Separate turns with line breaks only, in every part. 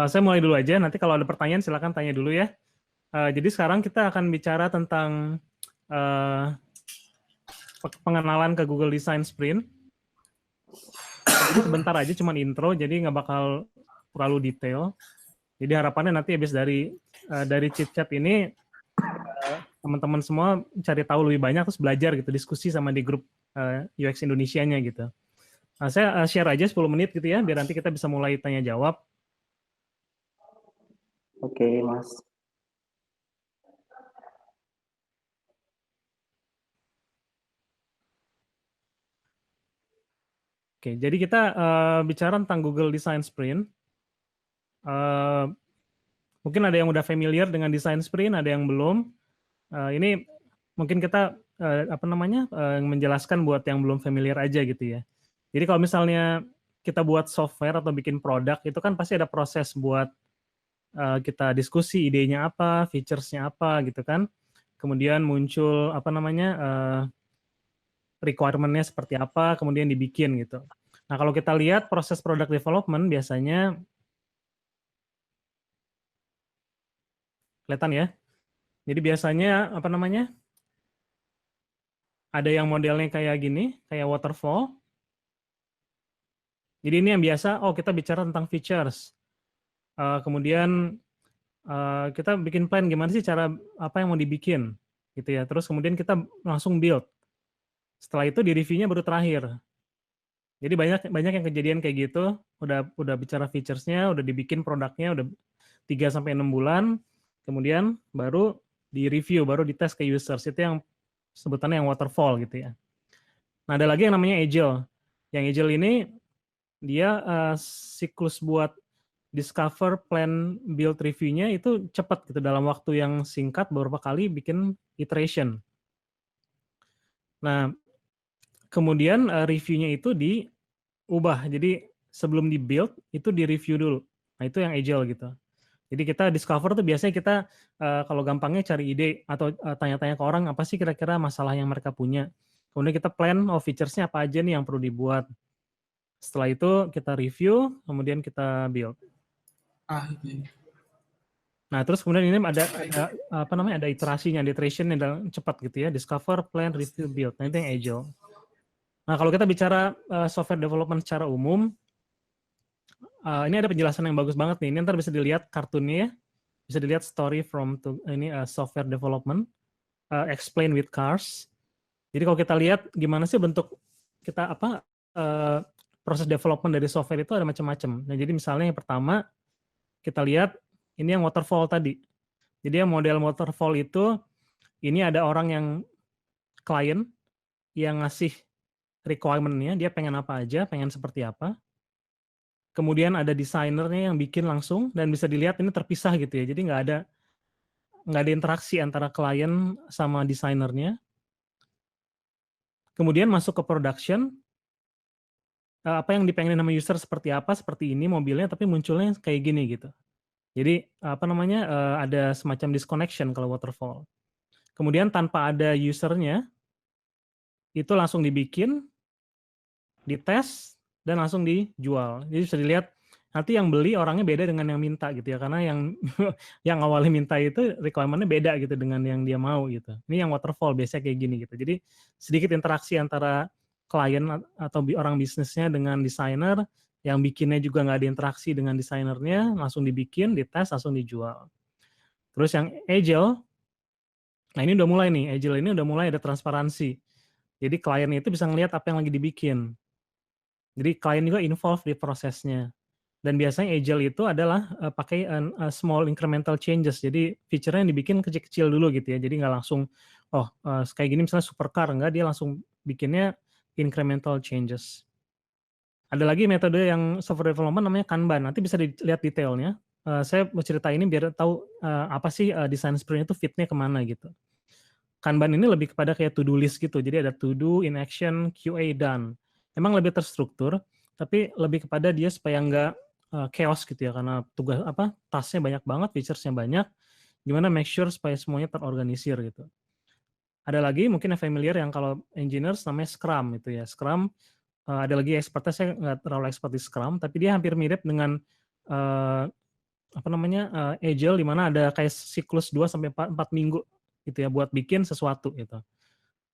Saya mulai dulu aja, nanti kalau ada pertanyaan silakan tanya dulu ya. Jadi sekarang kita akan bicara tentang pengenalan ke Google Design Sprint. Jadi sebentar aja, cuman intro, jadi nggak bakal terlalu detail. Jadi harapannya nanti habis dari chit chat ini teman-teman semua cari tahu lebih banyak, terus belajar gitu, diskusi sama di grup UX Indonesianya gitu. Saya share aja 10 menit gitu ya, biar nanti kita bisa mulai tanya jawab.
Oke, Mas.
Oke, jadi kita bicara tentang Google Design Sprint. Mungkin ada yang udah familiar dengan Design Sprint, ada yang belum. Ini mungkin kita menjelaskan buat yang belum familiar aja gitu ya. Jadi kalau misalnya kita buat software atau bikin produk, itu kan pasti ada proses buat kita diskusi idenya apa, features-nya apa gitu kan. Kemudian muncul requirement-nya seperti apa, kemudian dibikin gitu. Nah, kalau kita lihat proses product development biasanya kelihatan ya. Jadi biasanya ada yang modelnya kayak gini, kayak waterfall. Jadi ini yang biasa, kita bicara tentang features. Kemudian kita bikin plan gimana sih cara apa yang mau dibikin gitu ya. Terus kemudian kita langsung build. Setelah itu di reviewnya baru terakhir. Jadi banyak banyak yang kejadian kayak gitu, udah bicara features-nya, udah dibikin produknya, udah 3 sampai 6 bulan, kemudian baru di review, baru dites ke users. Itu yang sebutannya yang waterfall gitu ya. Nah, ada lagi yang namanya agile. Yang agile ini dia siklus buat discover, plan, build, review-nya itu cepat gitu, dalam waktu yang singkat beberapa kali bikin iteration. Nah, kemudian review-nya itu diubah. Jadi sebelum di-build itu di-review dulu. Nah, itu yang agile gitu. Jadi kita discover tuh biasanya kita kalau gampangnya cari ide atau tanya-tanya ke orang apa sih kira-kira masalah yang mereka punya. Kemudian kita plan features-nya apa aja nih yang perlu dibuat. Setelah itu kita review, kemudian kita build. Nah, terus kemudian ini ada iterasinya, ada iteration yang cepat gitu ya, discover, plan, review, build. Nah, itu yang agile. Nah, kalau kita bicara software development secara umum, ini ada penjelasan yang bagus banget nih. Ini ntar bisa dilihat kartunnya ya, bisa dilihat story from software development, explain with cars. Jadi kalau kita lihat gimana sih bentuk kita proses development dari software itu ada macam-macam. Nah, jadi misalnya yang pertama kita lihat ini yang waterfall tadi. Jadi yang model waterfall itu ini ada orang yang klien yang ngasih requirement-nya, dia pengen apa aja, pengen seperti apa. Kemudian ada desainernya yang bikin langsung dan bisa dilihat ini terpisah gitu ya. Jadi nggak ada interaksi antara klien sama desainernya. Kemudian masuk ke production, apa yang dipengenin sama user seperti ini mobilnya, tapi munculnya kayak gini gitu. Jadi ada semacam disconnection kalau waterfall. Kemudian tanpa ada usernya, itu langsung dibikin, dites, dan langsung dijual. Jadi bisa dilihat nanti yang beli orangnya beda dengan yang minta gitu ya, karena yang yang awalnya minta itu requirement-nya beda gitu dengan yang dia mau gitu. Ini yang waterfall biasanya kayak gini gitu. Jadi sedikit interaksi antara klien atau orang bisnisnya dengan desainer, yang bikinnya juga nggak ada interaksi dengan desainernya, langsung dibikin, dites, langsung dijual. Terus yang agile, nah ini udah mulai nih, agile ini udah mulai ada transparansi. Jadi klien itu bisa ngelihat apa yang lagi dibikin. Jadi klien juga involved di prosesnya. Dan biasanya agile itu adalah pakai small incremental changes. Jadi feature-nya yang dibikin kecil-kecil dulu gitu ya. Jadi nggak langsung, kayak gini misalnya supercar, nggak, dia langsung bikinnya incremental changes. Ada lagi metode yang software development namanya Kanban. Nanti bisa dilihat detailnya. Saya mau cerita ini biar tahu apa sih design sprint itu fit-nya kemana gitu. Kanban ini lebih kepada kayak to-do list gitu. Jadi ada to-do, in action, QA, done. Emang lebih terstruktur, tapi lebih kepada dia supaya nggak chaos gitu ya, karena tasknya banyak banget, features-nya banyak, gimana make sure supaya semuanya terorganisir gitu. Ada lagi mungkin yang familiar yang kalau engineers namanya Scrum gitu ya. Scrum, ada lagi expertnya, saya nggak terlalu expert di Scrum, tapi dia hampir mirip dengan apa namanya, agile di mana ada kayak siklus 2 sampai 4 minggu gitu ya buat bikin sesuatu gitu.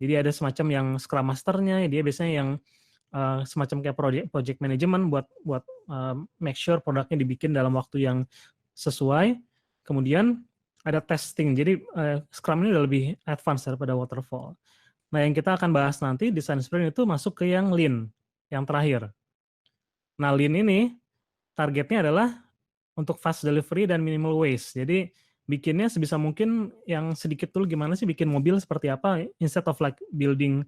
Jadi ada semacam yang scrum master-nya, dia biasanya yang, semacam kayak project management buat buat, make sure produknya dibikin dalam waktu yang sesuai. Kemudian ada testing, jadi, scrum ini udah lebih advance daripada waterfall. Nah, yang kita akan bahas nanti design sprint itu masuk ke yang lean, yang terakhir. Nah, lean ini targetnya adalah untuk fast delivery dan minimal waste. Jadi bikinnya sebisa mungkin yang sedikit dulu, gimana sih bikin mobil seperti apa, instead of like building,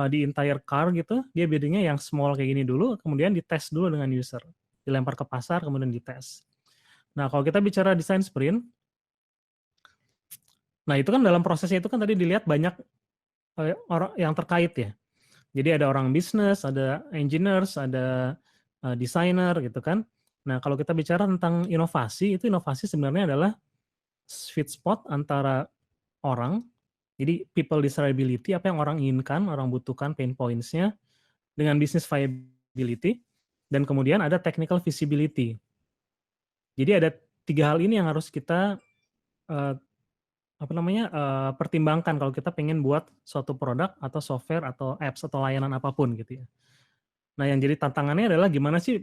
the entire car gitu, dia building-nya yang small kayak gini dulu, kemudian dites dulu dengan user. Dilempar ke pasar, kemudian dites. Nah, kalau kita bicara design sprint, nah itu kan dalam prosesnya itu kan tadi dilihat banyak, orang yang terkait ya. Jadi ada orang bisnis, ada engineers, ada, desainer gitu kan. Nah, kalau kita bicara tentang inovasi, itu inovasi sebenarnya adalah sweet spot antara orang, jadi people desirability, apa yang orang inginkan, orang butuhkan, pain points-nya, dengan business viability, dan kemudian ada technical feasibility. Jadi ada 3 hal ini yang harus kita, eee, apa namanya, pertimbangkan kalau kita pengen buat suatu produk atau software atau apps atau layanan apapun gitu ya. Nah, yang jadi tantangannya adalah gimana sih,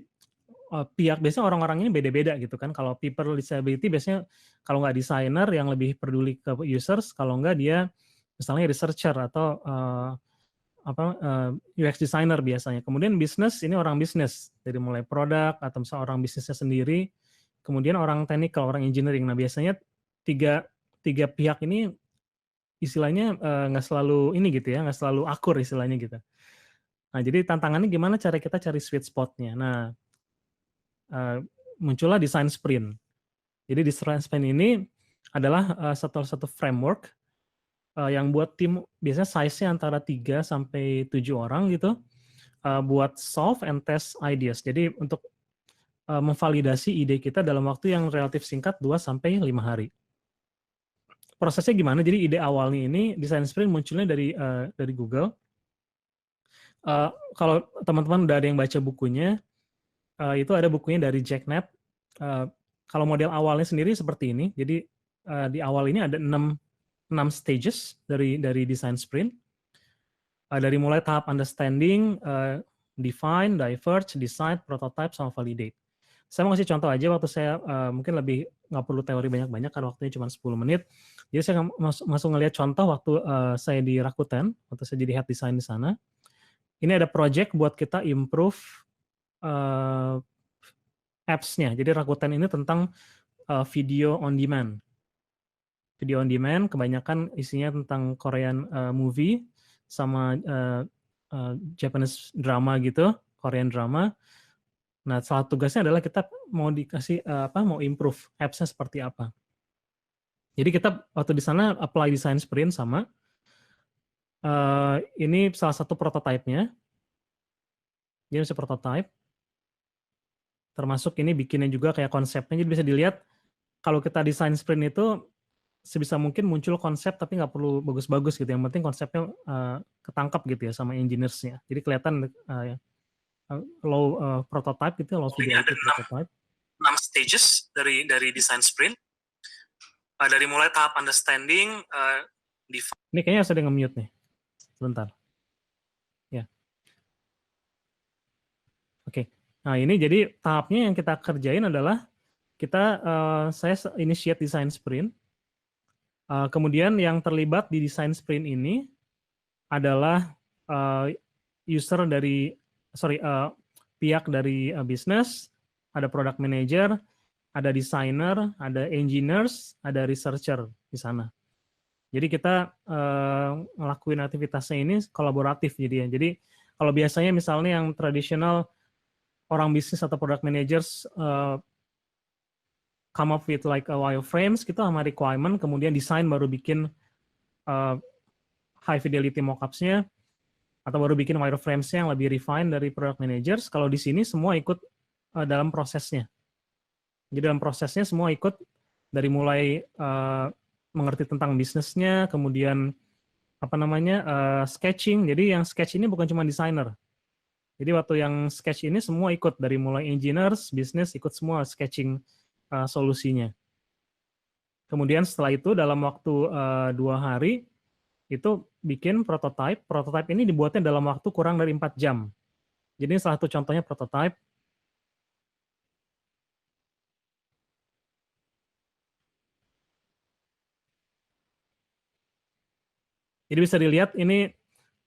pihak biasanya orang-orang ini beda-beda gitu kan. Kalau people disability biasanya kalau nggak desainer yang lebih peduli ke users, kalau nggak dia misalnya researcher atau, UX designer biasanya. Kemudian bisnis, ini orang bisnis, dari mulai produk atau misalnya orang bisnisnya sendiri, kemudian orang technical, orang engineering. Nah, biasanya tiga tiga pihak ini istilahnya, nggak selalu ini gitu ya, nggak selalu akur istilahnya gitu. Nah, jadi tantangannya gimana cara kita cari sweet spot-nya. Nah, eee, muncullah design sprint. Jadi design sprint ini adalah, satu framework, yang buat tim biasanya size-nya antara 3 sampai 7 orang gitu, buat solve and test ideas. Jadi untuk, memvalidasi ide kita dalam waktu yang relatif singkat 2 sampai 5 hari. Prosesnya gimana? Jadi ide awalnya ini design sprint munculnya dari Google. Kalau teman-teman udah ada yang baca bukunya, itu ada bukunya dari Jack Knapp. Kalau model awalnya sendiri seperti ini. Jadi, di awal ini ada 6 stages dari design sprint. Dari mulai tahap understanding, define, diverge, decide, prototype, sama validate. Saya mau kasih contoh aja waktu saya, mungkin lebih nggak perlu teori banyak-banyak karena waktunya cuma 10 menit. Jadi saya langsung ngelihat contoh waktu, saya di Rakuten, waktu saya jadi head design di sana. Ini ada project buat kita improve, eee, apps-nya. Jadi Rakuten ini tentang, video on demand. Video on demand kebanyakan isinya tentang Korean, movie sama, Japanese drama gitu, Korean drama. Nah, salah tugasnya adalah kita mau dikasih, mau improve apps-nya seperti apa. Jadi kita waktu di sana apply design sprint sama, ini salah satu prototype-nya, dia masih prototype, termasuk ini bikinnya juga kayak konsepnya, jadi bisa dilihat kalau kita design sprint itu sebisa mungkin muncul konsep tapi nggak perlu bagus-bagus gitu, yang penting konsepnya, ketangkap gitu ya sama engineers-nya. Jadi kelihatan, low, prototype gitu, low fidelity prototype. 6 stages dari design sprint. Dari mulai tahap understanding, ini kayaknya harus ada yang nge-mute nih, sebentar. Ya. Oke. Nah, ini jadi tahapnya yang kita kerjain adalah kita, saya initiate design sprint, kemudian yang terlibat di design sprint ini adalah, user dari pihak dari, bisnis, ada product manager, ada designer, ada engineers, ada researcher di sana. Jadi kita, ngelakuin aktivitasnya ini kolaboratif jadinya. Jadi kalau biasanya misalnya yang tradisional orang bisnis atau product managers, come up with like a wireframes gitu sama requirement, kemudian desain baru bikin, high fidelity mockups-nya, atau baru bikin wireframes-nya yang lebih refined dari product managers. Kalau di sini semua ikut, dalam prosesnya. Jadi dalam prosesnya semua ikut dari mulai, mengerti tentang bisnisnya, kemudian sketching. Jadi yang sketch ini bukan cuma desainer. Jadi waktu yang sketch ini semua ikut dari mulai engineers, bisnis ikut semua sketching solusinya. Kemudian setelah itu dalam waktu 2 hari, itu bikin prototype. Prototype ini dibuatnya dalam waktu kurang dari 4 jam. Jadi salah satu contohnya prototype. Jadi bisa dilihat ini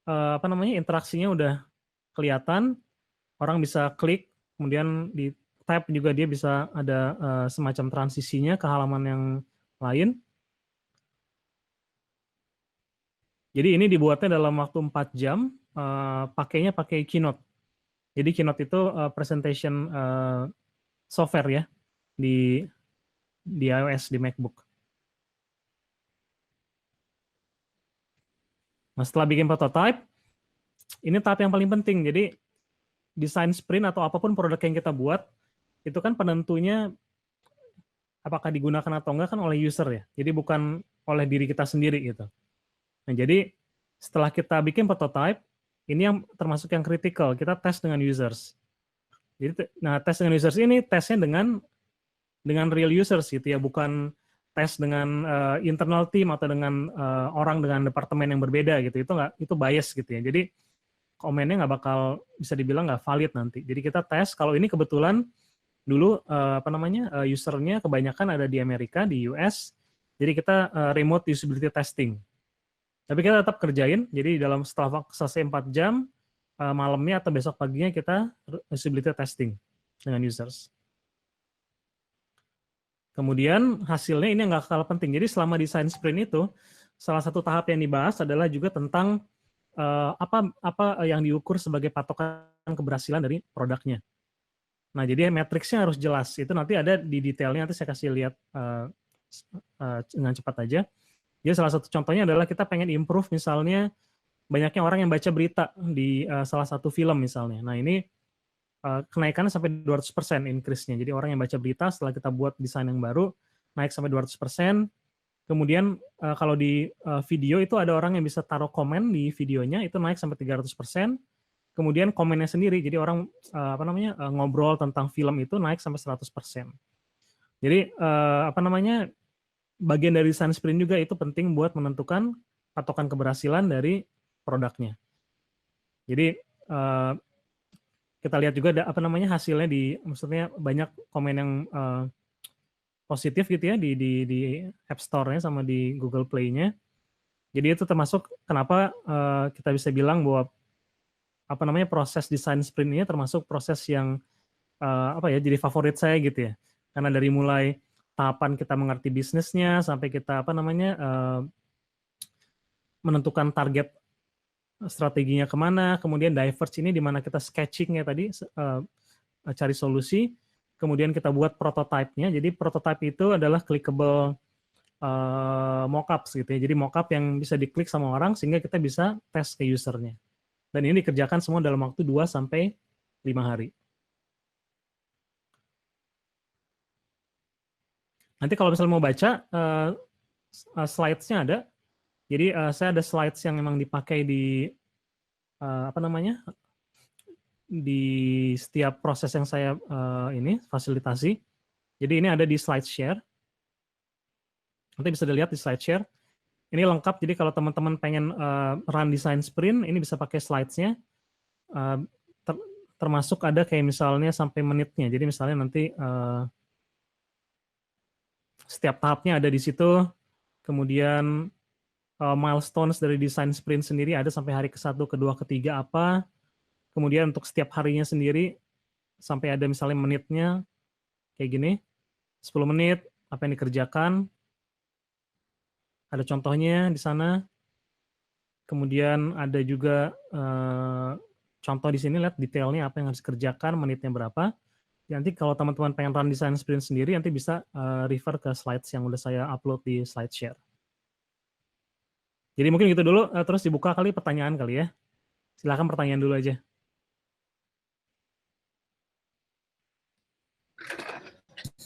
apa namanya, interaksinya udah kelihatan, orang bisa klik, kemudian di tab juga dia bisa ada semacam transisinya ke halaman yang lain. Jadi ini dibuatnya dalam waktu 4 jam, pakainya pakai Keynote. Jadi Keynote itu presentation software ya di iOS, di MacBook. Nah, setelah bikin prototype, ini tahap yang paling penting. Jadi desain sprint atau apapun produk yang kita buat, itu kan penentunya apakah digunakan atau enggak kan oleh user ya. Jadi bukan oleh diri kita sendiri gitu. Nah, jadi setelah kita bikin prototype, ini yang termasuk yang kritikal, kita tes dengan users. Jadi, nah tes dengan users ini tesnya dengan real users gitu ya, bukan tes dengan internal team atau dengan orang dengan departemen yang berbeda gitu. Itu bias gitu ya. Jadi komennya nggak bakal bisa dibilang nggak valid nanti. Jadi kita tes kalau ini kebetulan dulu apa namanya usernya kebanyakan ada di Amerika, di US. Jadi kita remote usability testing. Tapi kita tetap kerjain. Jadi setelah selesai 4 jam malamnya atau besok paginya kita usability testing dengan users. Kemudian hasilnya ini nggak kalah penting. Jadi selama desain sprint itu salah satu tahap yang dibahas adalah juga tentang apa yang diukur sebagai patokan keberhasilan dari produknya. Nah, jadi matriksnya harus jelas. Itu nanti ada di detailnya, nanti saya kasih lihat dengan cepat aja. Jadi salah satu contohnya adalah kita pengen improve misalnya banyaknya orang yang baca berita di salah satu film misalnya. Nah, ini kenaikannya sampai 200% increase-nya. Jadi orang yang baca berita setelah kita buat desain yang baru naik sampai 200%. Kemudian kalau di video itu ada orang yang bisa taruh komen di videonya itu naik sampai 300%. Kemudian komennya sendiri, jadi orang apa namanya ngobrol tentang film itu naik sampai 100%. Jadi apa namanya bagian dari design sprint juga itu penting buat menentukan patokan keberhasilan dari produknya. Jadi kita lihat juga apa namanya hasilnya maksudnya banyak komen yang positif gitu ya di App Store-nya sama di Google Play-nya. Jadi itu termasuk kenapa kita bisa bilang bahwa apa namanya proses desain sprint ini termasuk proses yang apa ya jadi favorit saya gitu ya. Karena dari mulai tahapan kita mengerti bisnisnya sampai kita apa namanya menentukan target strateginya kemana, kemudian diverge ini di mana kita sketchingnya tadi cari solusi, kemudian kita buat prototype-nya. Jadi prototype itu adalah clickable mockups gitu ya. Jadi mockup yang bisa diklik sama orang sehingga kita bisa tes ke usernya. Dan ini dikerjakan semua dalam waktu 2 sampai 5 hari. Nanti kalau misalnya mau baca, slides-nya ada. Jadi saya ada slides yang memang dipakai di apa namanya di setiap proses yang saya ini fasilitasi. Jadi ini ada di slide share. Nanti bisa dilihat di slide share. Ini lengkap. Jadi kalau teman-teman pengen run design sprint, ini bisa pakai slides-nya. Termasuk ada kayak misalnya sampai menitnya. Jadi misalnya nanti setiap tahapnya ada di situ. Kemudian milestones dari design sprint sendiri ada sampai hari ke-1, ke-2, ke-3 apa. Kemudian untuk setiap harinya sendiri sampai ada misalnya menitnya kayak gini. 10 menit apa yang dikerjakan. Ada contohnya di sana. Kemudian ada juga contoh di sini, lihat detailnya apa yang harus dikerjakan, menitnya berapa. Nanti kalau teman-teman pengen run design sprint sendiri, nanti bisa refer ke slides yang udah saya upload di slide share. Jadi mungkin gitu dulu, terus dibuka kali pertanyaan kali ya. Silakan pertanyaan dulu aja.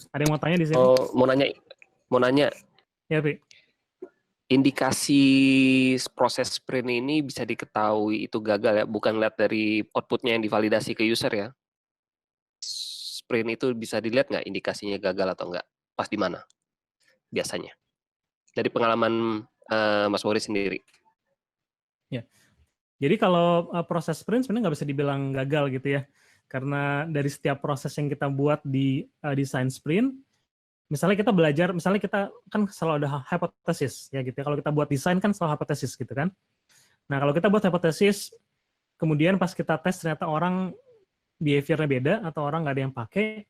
Ada yang mau tanya di sini?
Oh, mau nanya.
Ya, Pi.
Indikasi proses sprint ini bisa diketahui itu gagal ya, bukan lihat dari outputnya yang divalidasi ke user ya. sprint itu bisa dilihat nggak indikasinya gagal atau enggak? Pas di mana biasanya? Dari pengalaman Mas Boris sendiri.
Ya. Jadi kalau proses sprint sebenarnya nggak bisa dibilang gagal gitu ya. Karena dari setiap proses yang kita buat di desain sprint, misalnya kita belajar, misalnya kita kan selalu ada hipotesis ya gitu ya. Kalau kita buat desain kan selalu hipotesis gitu kan. Nah, kalau kita buat hipotesis, kemudian pas kita tes ternyata orang behavior-nya beda atau orang nggak ada yang pakai,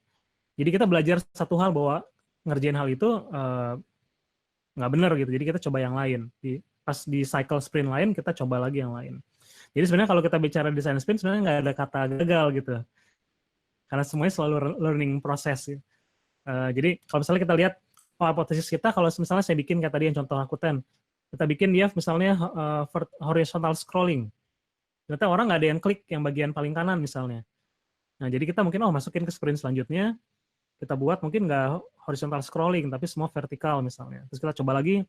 jadi kita belajar satu hal bahwa ngerjain hal itu nggak benar gitu. Jadi kita coba yang lain. Pas di cycle sprint lain, kita coba lagi yang lain. Jadi sebenarnya kalau kita bicara design sprint, sebenarnya nggak ada kata gagal gitu. Karena semuanya selalu learning process. Jadi kalau misalnya kita lihat hipotesis kita, kalau misalnya saya bikin kayak tadi yang contoh Rakuten, kita bikin dia misalnya horizontal scrolling. Ternyata orang nggak ada yang klik yang bagian paling kanan misalnya. Nah, jadi kita mungkin masukin ke sprint selanjutnya, kita buat mungkin nggak horizontal scrolling, tapi semua vertikal misalnya. Terus kita coba lagi,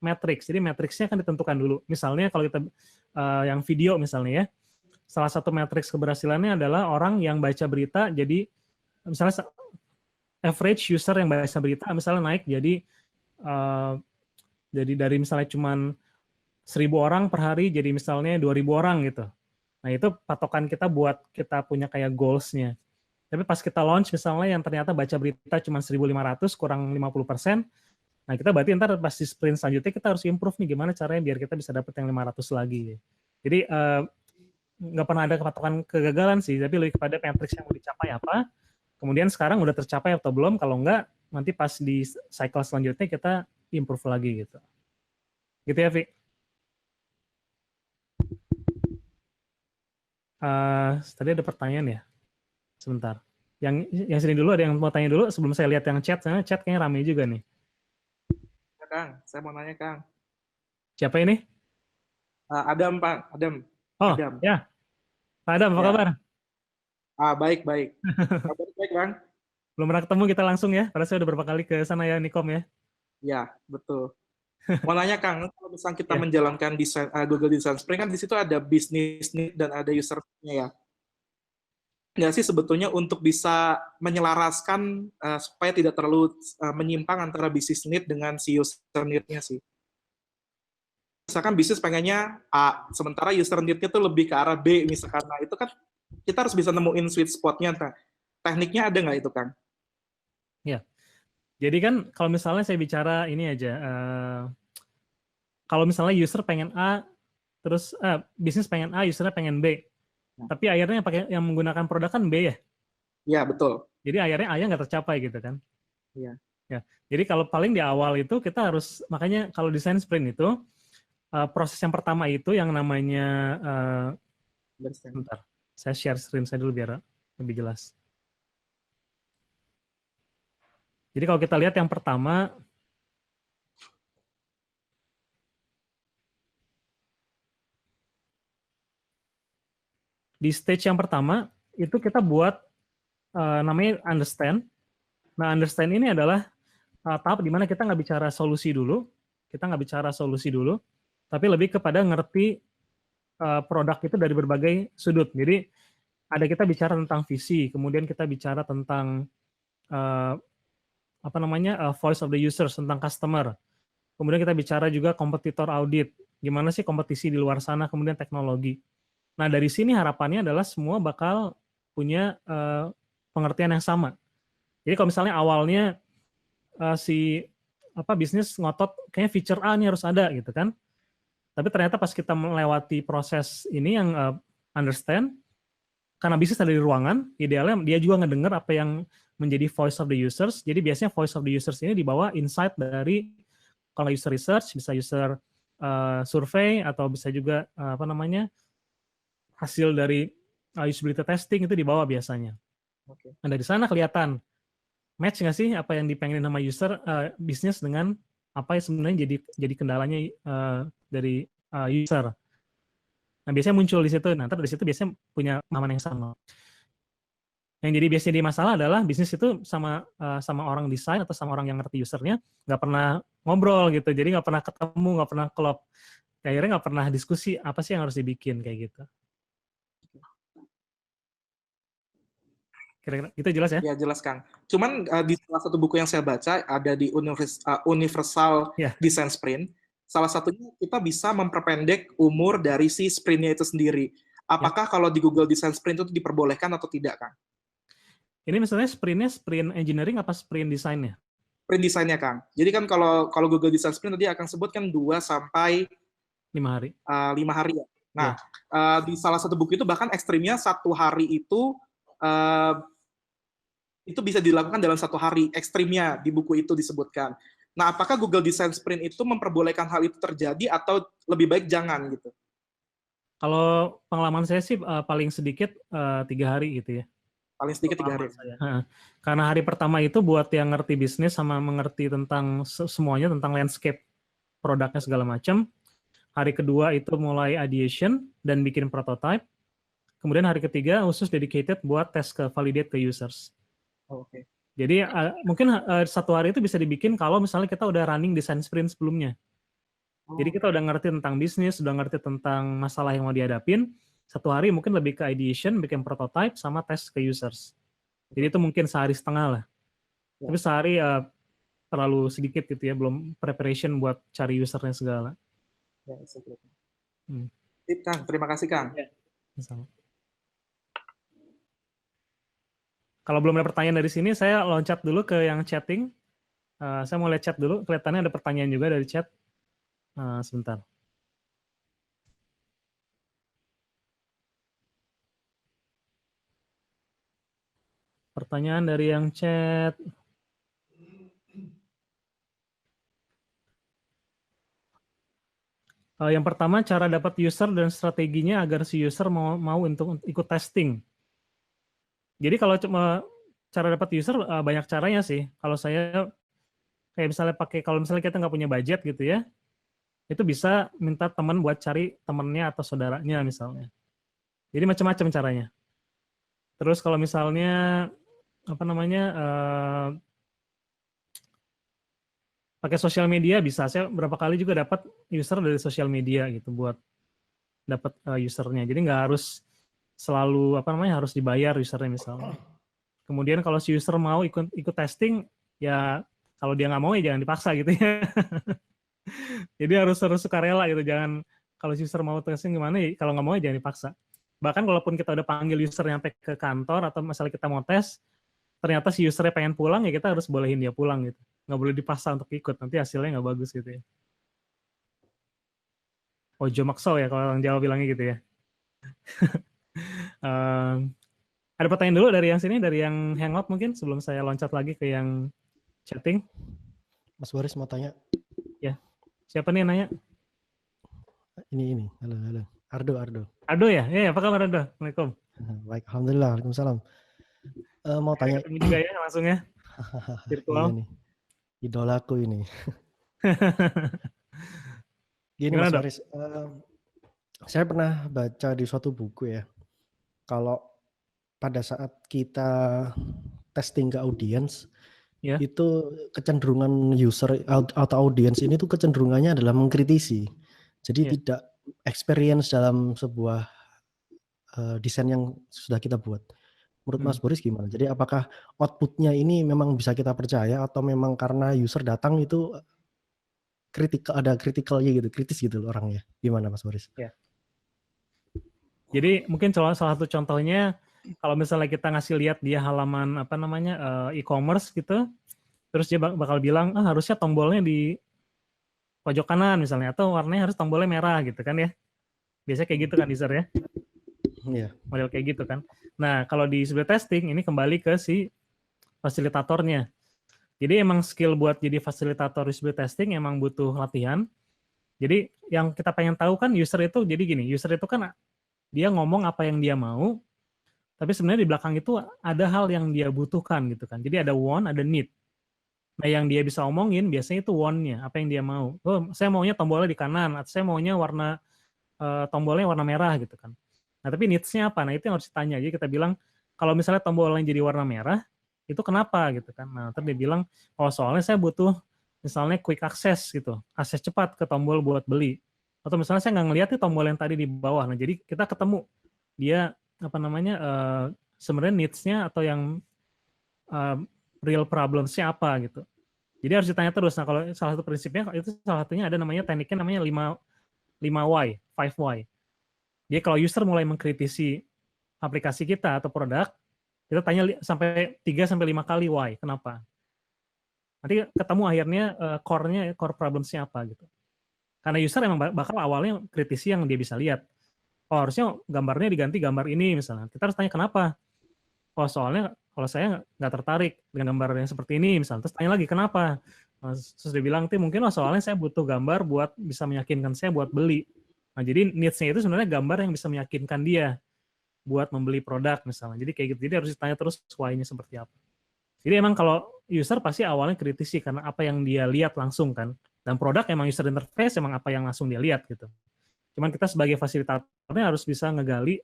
matrix. Jadi matriksnya kan ditentukan dulu. Misalnya kalau kita yang video misalnya ya, salah satu matriks keberhasilannya adalah orang yang baca berita, jadi misalnya average user yang baca berita misalnya naik jadi dari misalnya cuman 1.000 orang per hari jadi misalnya 2.000 orang gitu. Nah, itu patokan kita buat kita punya kayak goals-nya. Tapi pas kita launch misalnya yang ternyata baca berita cuma 1.500 kurang 50%, nah kita berarti ntar pas di sprint selanjutnya kita harus improve nih gimana caranya biar kita bisa dapat yang 500 lagi. Jadi nggak pernah ada patokan kegagalan sih, tapi lebih kepada matrix yang mau dicapai apa, kemudian sekarang udah tercapai atau belum, kalau enggak nanti pas di cycle selanjutnya kita improve lagi gitu. Gitu ya, Vi? Tadi ada pertanyaan ya? Sebentar. Yang sini dulu, ada yang mau tanya dulu sebelum saya lihat yang chat, karena chat kayaknya rame juga nih.
Ya, Kang, saya mau nanya, Kang.
Siapa ini?
Adam, Pak. Adam.
Oh,
Adam.
ya. Pak Adam, apa kabar?
Baik, baik. Kabar baik, Kang.
Belum pernah ketemu kita langsung ya, padahal saya udah beberapa kali ke sana ya, Nikom ya.
Ya, betul. Mau nanya, Kang, kalau misalnya kita menjalankan desain Google Design Sprint, kan di situ ada business need dan ada user-nya ya. Nggak sih sebetulnya untuk bisa menyelaraskan supaya tidak terlalu menyimpang antara business need dengan si user need-nya sih. Misalkan bisnis pengennya A, sementara user need-nya tuh lebih ke arah B misalkan. Nah, itu kan kita harus bisa nemuin sweet spot-nya. Tekniknya ada nggak itu, Kang?
Ya. Jadi kan kalau misalnya saya bicara ini aja, kalau misalnya user pengen A, terus bisnis pengen A, usernya pengen B. Tapi akhirnya yang menggunakan produk kan B ya?
Iya, betul.
Jadi akhirnya A-nya nggak tercapai gitu kan?
Iya.
Ya. Jadi kalau paling di awal itu kita harus, makanya kalau desain sprint itu, proses yang pertama itu yang namanya, bentar, saya share screen saya dulu biar lebih jelas. Jadi kalau kita lihat yang pertama, di stage yang pertama, itu kita buat namanya understand. Nah, understand ini adalah tahap di mana kita nggak bicara solusi dulu, tapi lebih kepada ngerti produk itu dari berbagai sudut. Jadi ada kita bicara tentang visi, kemudian kita bicara tentang voice of the users, tentang customer. Kemudian kita bicara juga kompetitor audit, gimana sih kompetisi di luar sana, kemudian teknologi. Nah, dari sini harapannya adalah semua bakal punya pengertian yang sama. Jadi kalau misalnya awalnya bisnis ngotot kayaknya feature A nih harus ada gitu kan. Tapi ternyata pas kita melewati proses ini yang understand, karena bisnis ada di ruangan, idealnya dia juga ngedenger apa yang menjadi voice of the users. Jadi biasanya voice of the users ini dibawa insight dari, kalau user research, bisa user survei, atau bisa juga hasil dari usability testing itu dibawa biasanya. Nah, dari sana kelihatan match nggak sih apa yang dipengenin sama user bisnis dengan apa yang sebenarnya jadi kendalanya dari user. Nah, biasanya muncul di situ. Nah, dari situ biasanya punya pemahaman yang sama. Yang jadi biasanya jadi masalah adalah bisnis itu sama orang desain atau sama orang yang ngerti usernya nggak pernah ngobrol gitu, jadi nggak pernah ketemu, nggak pernah klop, akhirnya nggak pernah diskusi apa sih yang harus dibikin kayak gitu. Kira-kira itu jelas ya?
Ya jelas Kang. Cuman di salah satu buku yang saya baca ada di Universal
Ya.
Design Sprint. Salah satunya kita bisa memperpendek umur dari si sprintnya itu sendiri. Apakah kalau di Google Design Sprint itu diperbolehkan atau tidak, Kang?
Ini misalnya sprintnya sprint engineering apa sprint desainnya?
Sprint desainnya, Kang. Jadi kan kalau Google Design Sprint tadi akan sebutkan 2 sampai
5 hari.
5 hari ya. Nah, di salah satu buku itu bahkan ekstrimnya 1 hari itu bisa dilakukan dalam 1 hari, ekstrimnya di buku itu disebutkan. Nah, apakah Google Design Sprint itu memperbolehkan hal itu terjadi atau lebih baik jangan gitu?
Kalau pengalaman saya sih paling sedikit 3 hari gitu ya.
Paling sedikit 3 hari.
Karena hari pertama itu buat yang ngerti bisnis sama mengerti tentang semuanya, tentang landscape produknya segala macam. Hari kedua itu mulai ideation dan bikin prototype. Kemudian hari ketiga khusus dedicated buat tes ke validate ke users.
Oke.
Jadi mungkin 1 hari itu bisa dibikin kalau misalnya kita udah running design sprint sebelumnya. Jadi kita udah ngerti tentang bisnis, udah ngerti tentang masalah yang mau dihadapin. 1 hari mungkin lebih ke ideation, bikin prototype, sama tes ke users. Jadi itu mungkin 1,5 hari lah. Tapi sehari terlalu sedikit gitu ya, belum preparation buat cari usernya segala.
Ya, Kang, terima kasih Kang.
Ya. Kalau belum ada pertanyaan dari sini, saya loncat dulu ke yang chatting. Saya mau lihat chat dulu, kelihatannya ada pertanyaan juga dari chat. Sebentar. Pertanyaan dari yang chat. Yang pertama, cara dapat user dan strateginya agar si user mau untuk ikut testing. Jadi kalau cuma cara dapat user banyak caranya sih. Kalau saya kayak misalnya kalau misalnya kita nggak punya budget gitu ya, itu bisa minta teman buat cari temennya atau saudaranya misalnya. Jadi macam-macam caranya. Terus kalau misalnya pakai sosial media bisa. Saya berapa kali juga dapat user dari sosial media gitu buat dapat usernya. Jadi nggak harus selalu harus dibayar usernya misalnya. Kemudian kalau si user mau ikut testing, ya kalau dia nggak mau ya jangan dipaksa gitu ya. Jadi harus sukarela gitu. Jangan kalau si user mau testing gimana ya, kalau nggak mau ya jangan dipaksa. Bahkan kalaupun kita udah panggil user sampai ke kantor atau misalnya kita mau tes, ternyata si usernya pengen pulang ya kita harus bolehin dia pulang gitu. Nggak boleh dipaksa untuk ikut, nanti hasilnya nggak bagus gitu ya. Ojo makso ya kalau orang Jawa bilangnya gitu ya. Ada pertanyaan dulu dari yang sini, dari yang hangout mungkin sebelum saya loncat lagi ke yang chatting.
Mas Boris mau tanya.
Ya, siapa nih yang nanya?
Ini. Halo. Ardo.
Ardo ya? Ya, apa kabar Ardo? Assalamualaikum.
Baik, alhamdulillah. Waalaikumsalam. Mau tanya.
Ketemu juga ya langsung ya. Virtual.
Iya nih. Idolaku ini. Gini
Gimana,
Mas Boris, saya pernah baca di suatu buku ya, kalau pada saat kita testing ke audiens, itu kecenderungan user atau audiens ini tuh kecenderungannya adalah mengkritisi. Jadi tidak experience dalam sebuah desain yang sudah kita buat. Menurut Mas Boris gimana? Jadi apakah outputnya ini memang bisa kita percaya atau memang karena user datang itu kritis gitu orangnya. Gimana Mas Boris?
Ya. Jadi mungkin salah satu contohnya kalau misalnya kita ngasih lihat dia halaman e-commerce gitu, terus dia bakal bilang harusnya tombolnya di pojok kanan misalnya, atau warnanya harus tombolnya merah gitu kan ya. Biasanya kayak gitu kan user ya.
Iya.
Model kayak gitu kan. Nah kalau di usability testing ini kembali ke si fasilitatornya. Jadi emang skill buat jadi fasilitator usability testing emang butuh latihan. Jadi yang kita pengen tahu kan user itu, jadi gini, user itu kan dia ngomong apa yang dia mau, tapi sebenarnya di belakang itu ada hal yang dia butuhkan gitu kan. Jadi ada want, ada need. Nah yang dia bisa omongin biasanya itu want-nya, apa yang dia mau. Oh saya maunya tombolnya di kanan, atau saya maunya tombolnya warna merah gitu kan. Nah tapi needs-nya apa? Nah itu yang harus ditanya. Jadi kita bilang, kalau misalnya tombolnya jadi warna merah, itu kenapa gitu kan. Nah, terus dia bilang, oh soalnya saya butuh misalnya quick access gitu, akses cepat ke tombol buat beli. Atau misalnya saya nggak ngeliat nih tombol yang tadi di bawah. Nah, jadi kita ketemu dia apa namanya sebenarnya needs-nya atau yang real problems-nya apa gitu. Jadi harus ditanya terus. Nah, kalau salah satu prinsipnya itu salah satunya ada namanya tekniknya namanya 5Y, 5Y. Jadi kalau user mulai mengkritisi aplikasi kita atau produk, kita tanya sampai 3 sampai 5 kali why, kenapa. Nanti ketemu akhirnya core problems-nya apa gitu. Karena user emang bakal awalnya kritisi yang dia bisa lihat. Oh, harusnya gambarnya diganti gambar ini misalnya. Kita harus tanya kenapa. Oh, soalnya kalau saya nggak tertarik dengan gambar yang seperti ini misalnya. Terus tanya lagi kenapa. Terus dia bilang, mungkin soalnya saya butuh gambar buat bisa meyakinkan saya buat beli. Nah, jadi needs-nya itu sebenarnya gambar yang bisa meyakinkan dia buat membeli produk misalnya. Jadi kayak gitu. Jadi harus ditanya terus why-nya seperti apa. Jadi emang kalau user pasti awalnya kritisi karena apa yang dia lihat langsung kan. Dan produk emang user interface emang apa yang langsung dia lihat gitu. Cuman kita sebagai fasilitatornya harus bisa ngegali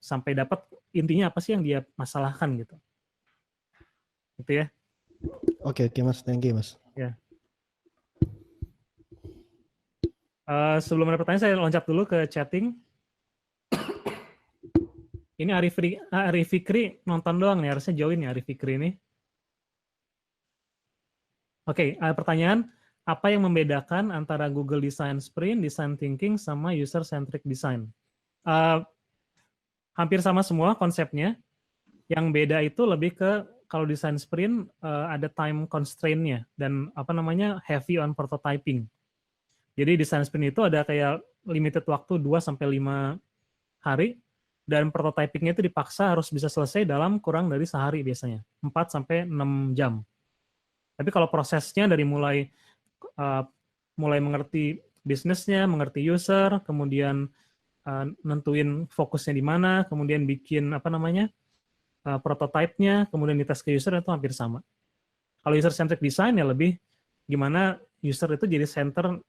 sampai dapat intinya apa sih yang dia masalahkan gitu. Gitu ya.
Oke, Mas. Thank you, Mas.
Ya. Sebelum ada pertanyaan, saya loncat dulu ke chatting. Ini Arif Fikri nonton doang nih, harusnya join ya Arif Fikri ini. Oke, pertanyaan, apa yang membedakan antara Google Design Sprint, Design Thinking, sama User-Centric Design? Hampir sama semua konsepnya. Yang beda itu lebih ke, kalau Design Sprint ada time constraint-nya, dan apa namanya, heavy on prototyping. Jadi Design Sprint itu ada kayak limited waktu 2-5 hari, dan prototyping-nya itu dipaksa harus bisa selesai dalam kurang dari sehari biasanya, 4-6 jam. Tapi kalau prosesnya dari mulai mengerti bisnisnya, mengerti user, kemudian nentuin fokusnya di mana, kemudian bikin apa namanya prototype-nya, kemudian dites ke user itu hampir sama. Kalau user-centric design ya lebih gimana user itu jadi center.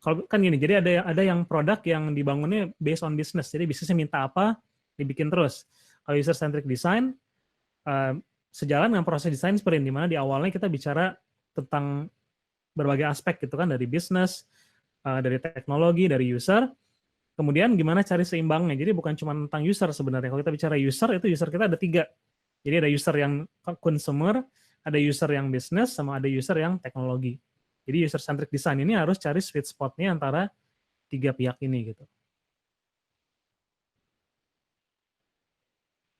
Kalau kan gini, jadi ada yang produk yang dibangunnya based on business, jadi bisnisnya minta apa, dibikin terus. Kalau user-centric design, sejalan dengan proses design sprint, di mana di awalnya kita bicara tentang berbagai aspek gitu kan, dari bisnis, dari teknologi, dari user, kemudian gimana cari seimbangnya. Jadi bukan cuma tentang user sebenarnya. Kalau kita bicara user, itu user kita ada 3. Jadi ada user yang consumer, ada user yang bisnis, sama ada user yang teknologi. Jadi user-centric design ini harus cari sweet spot-nya antara 3 pihak ini gitu.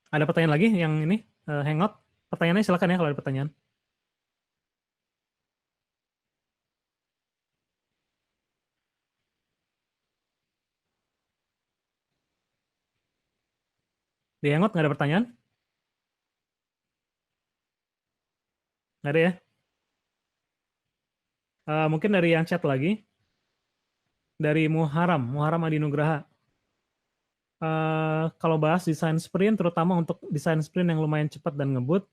Ada pertanyaan lagi yang ini, Hangout? Pertanyaannya silakan ya kalau ada pertanyaan. Di Hangout nggak ada pertanyaan? Nggak ada ya? Mungkin dari yang chat lagi. Dari Muharram Adi Nugraha. Kalau bahas desain sprint, terutama untuk desain sprint yang lumayan cepat dan ngebut,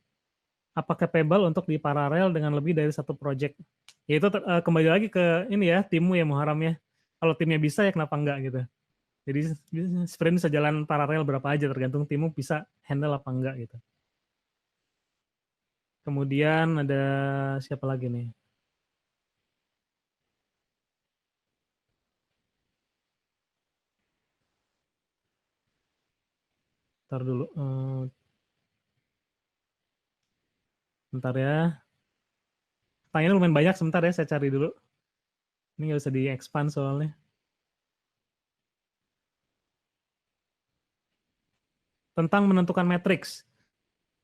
apa capable untuk diparalel dengan lebih dari satu project? Ya itu kembali lagi ke ini ya, timmu ya Muharram ya. Kalau timnya bisa ya kenapa enggak gitu. Jadi sprint bisa jalan paralel berapa aja, tergantung timmu bisa handle apa enggak gitu. Kemudian ada siapa lagi nih? Ntar dulu. Bentar ya. Pertanyaannya lumayan banyak, sebentar ya saya cari dulu. Ini nggak usah di-expand soalnya. Tentang menentukan matriks.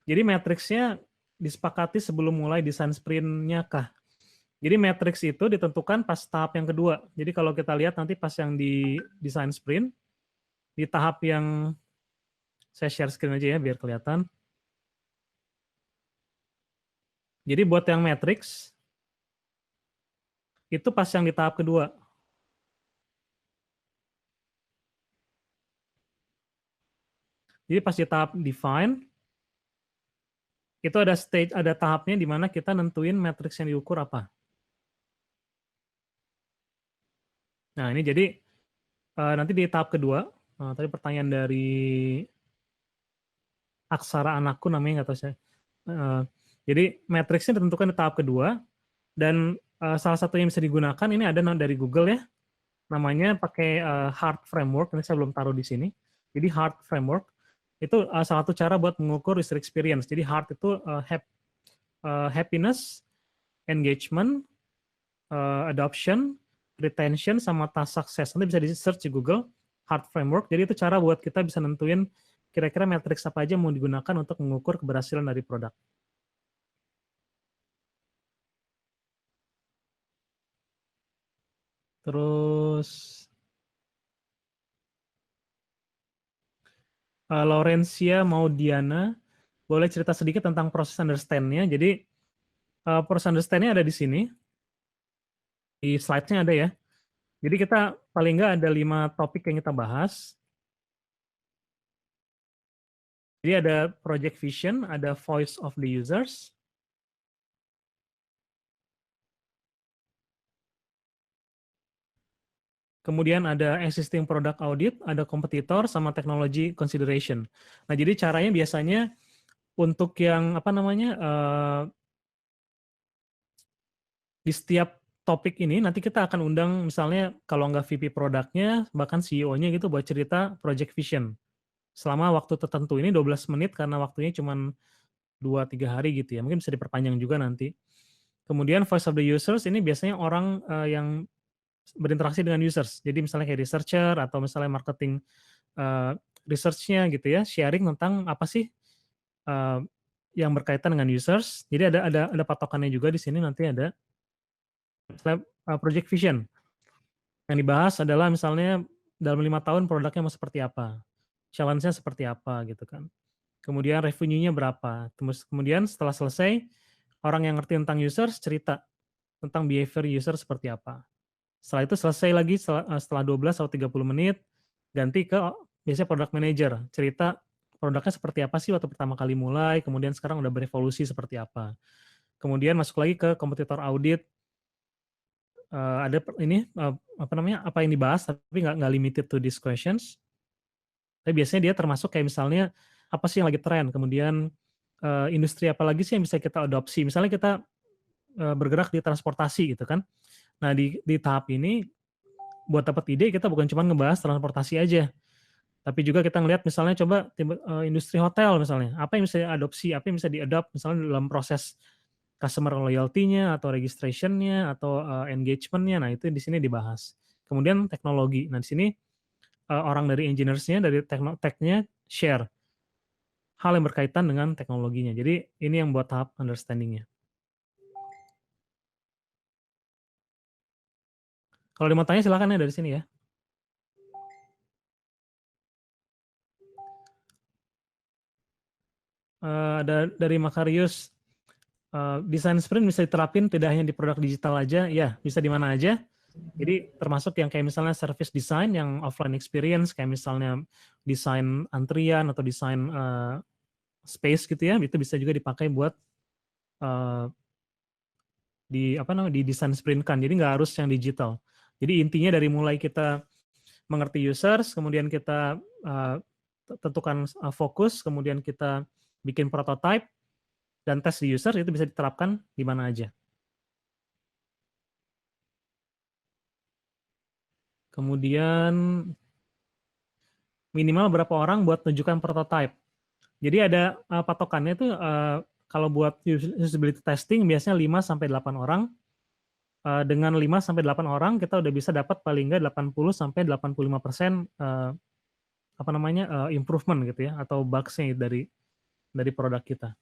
Jadi matriksnya disepakati sebelum mulai desain sprint-nya kah? Jadi matriks itu ditentukan pas tahap yang kedua. Jadi kalau kita lihat nanti pas yang di desain sprint, di tahap yang saya share screen aja ya biar kelihatan. Jadi buat yang matriks, itu pas yang di tahap kedua. Jadi pas di tahap define, itu ada stage, ada tahapnya di mana kita nentuin matriks yang diukur apa. Nah ini jadi nanti di tahap kedua, tadi pertanyaan dari aksara anakku namanya nggak tahu saya. Jadi matriksnya ditentukan di tahap kedua, dan salah satu yang bisa digunakan ini ada dari Google ya, namanya pakai Heart Framework. Ini saya belum taruh di sini. Jadi Heart Framework itu salah satu cara buat mengukur user experience. Jadi Heart itu happiness, engagement, adoption, retention, sama task success. Nanti bisa di search di Google Heart Framework. Jadi itu cara buat kita bisa nentuin kira-kira matriks apa aja mau digunakan untuk mengukur keberhasilan dari produk. Terus Laurencia Maudiana, boleh cerita sedikit tentang proses understand-nya. Jadi proses understand-nya ada di sini. Di slide-nya ada ya. Jadi kita paling nggak ada 5 topik yang kita bahas. Jadi ada project vision, ada voice of the users, kemudian ada existing product audit, ada competitor, sama technology consideration. Nah, jadi caranya biasanya untuk yang apa namanya di setiap topik ini nanti kita akan undang misalnya kalau nggak VP produknya, bahkan CEO-nya gitu buat cerita project vision. Selama waktu tertentu ini 12 menit karena waktunya cuma 2-3 hari gitu ya. Mungkin bisa diperpanjang juga nanti. Kemudian voice of the users ini biasanya orang yang berinteraksi dengan users. Jadi misalnya kayak researcher atau misalnya marketing research-nya gitu ya, sharing tentang apa sih yang berkaitan dengan users. Jadi ada patokannya juga di sini, nanti ada project vision. Yang dibahas adalah misalnya dalam 5 tahun produknya mau seperti apa, challenge-nya seperti apa gitu kan. Kemudian revenue-nya berapa. Kemudian setelah selesai, orang yang ngerti tentang users cerita tentang behavior user seperti apa. Setelah itu selesai lagi setelah 12 atau 30 menit, ganti ke biasanya product manager, cerita produknya seperti apa sih waktu pertama kali mulai, kemudian sekarang udah berevolusi seperti apa. Kemudian masuk lagi ke kompetitor audit, ada ini apa namanya, apa yang dibahas tapi nggak limited to these questions. Tapi biasanya dia termasuk kayak misalnya apa sih yang lagi tren, kemudian industri apa lagi sih yang bisa kita adopsi. Misalnya kita bergerak di transportasi gitu kan. Nah di tahap ini buat dapat ide kita bukan cuma ngebahas transportasi aja, tapi juga kita ngelihat misalnya coba industri hotel misalnya, apa yang bisa diadopsi, apa yang bisa diadopt misalnya dalam proses customer loyalty-nya atau registration-nya atau engagement-nya. Nah, itu di sini dibahas. Kemudian teknologi. Nah, di sini orang dari engineers-nya, dari tech-nya share hal yang berkaitan dengan teknologinya. Jadi ini yang buat tahap understanding-nya. Kalau mau tanya silakan ya dari sini ya. Ada dari Makarius, desain sprint bisa diterapin tidak hanya di produk digital aja, ya bisa di mana aja. Jadi termasuk yang kayak misalnya service design yang offline experience, kayak misalnya desain antrian atau desain space gitu ya, itu bisa juga dipakai buat di desain sprint kan. Jadi nggak harus yang digital. Jadi intinya dari mulai kita mengerti users, kemudian kita tentukan fokus, kemudian kita bikin prototype dan tes di user, itu bisa diterapkan di mana aja. Kemudian minimal berapa orang buat tunjukkan prototype. Jadi ada patokannya itu kalau buat usability testing biasanya 5-8 orang. Dengan 5-8 orang kita udah bisa dapat paling nggak 80-85% improvement gitu ya, atau bugs-nya dari produk kita.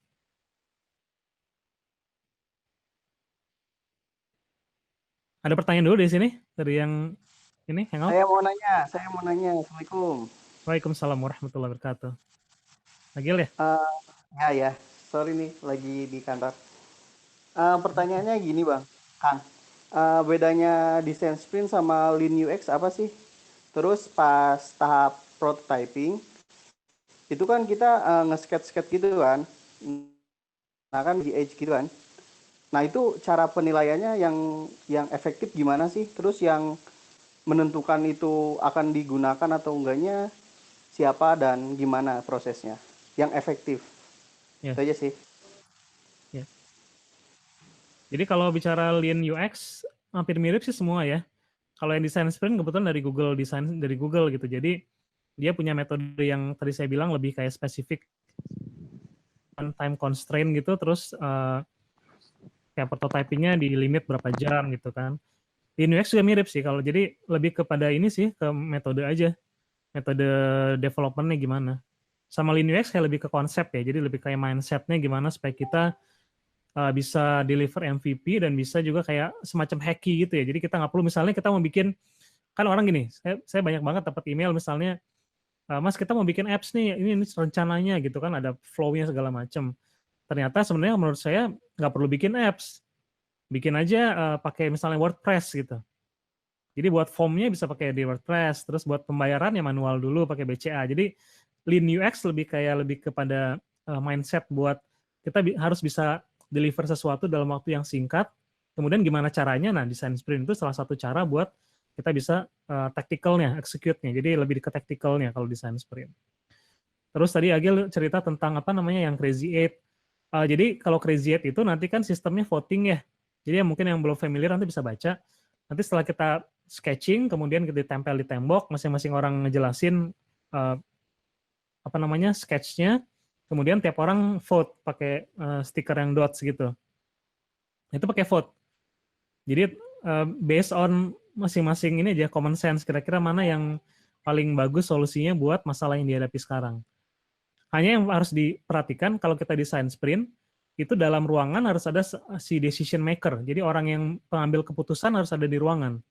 Ada pertanyaan dulu di sini dari yang ini hangout?
Saya mau nanya. Assalamualaikum.
Waalaikumsalam warahmatullahi wabarakatuh. Agil ya?
Ya. Sorry nih, lagi di kantor. Pertanyaannya gini Bang, Kang. Bedanya design sprint sama lean UX apa sih? Terus pas tahap prototyping, itu kan kita nge-sketch gitu kan. Nah kan di edge gitu kan. Nah itu cara penilaiannya yang efektif gimana sih? Terus yang menentukan itu akan digunakan atau enggaknya siapa dan gimana prosesnya? yang efektif.
Ya.
Itu aja sih.
Ya. Jadi kalau bicara Lean UX hampir mirip sih semua ya. Kalau yang design sprint kebetulan dari Google design dari Google gitu. Jadi dia punya metode yang tadi saya bilang lebih kayak spesifik time constraint gitu, terus kayak prototypingnya di limit berapa jam gitu kan. Lean UX juga mirip sih kalau jadi lebih kepada ini sih ke metode aja, metode development-nya gimana. Sama Lean UX kayak lebih ke konsep ya, jadi lebih kayak mindset-nya gimana supaya kita bisa deliver MVP dan bisa juga kayak semacam hacky gitu ya. Jadi kita nggak perlu misalnya kita mau bikin, kan orang gini, saya banyak banget dapat email misalnya, Mas kita mau bikin apps nih, ini rencananya gitu kan, ada flow-nya segala macam. Ternyata sebenarnya menurut saya nggak perlu bikin apps, bikin aja pakai misalnya WordPress gitu. Jadi buat form-nya bisa pakai di WordPress, terus buat pembayaran ya manual dulu pakai BCA. Jadi Lean UX lebih kepada mindset buat kita harus bisa deliver sesuatu dalam waktu yang singkat. Kemudian gimana caranya? Nah, design sprint itu salah satu cara buat kita bisa tactical-nya, execute-nya. Jadi lebih ke tactical-nya kalau design sprint. Terus tadi Agil cerita tentang apa namanya yang Crazy 8. Jadi kalau Crazy 8 itu nanti kan sistemnya voting ya. Jadi mungkin yang belum familiar nanti bisa baca. Nanti setelah kita sketching, kemudian kita ditempel di tembok, masing-masing orang ngejelasin apa namanya sketch-nya, kemudian tiap orang vote pakai stiker yang dots gitu. Itu pakai vote. Jadi based on masing-masing ini aja common sense, kira-kira mana yang paling bagus solusinya buat masalah yang dihadapi sekarang. Hanya yang harus diperhatikan kalau kita desain sprint, itu dalam ruangan harus ada si decision maker. Jadi orang yang pengambil keputusan harus ada di ruangan.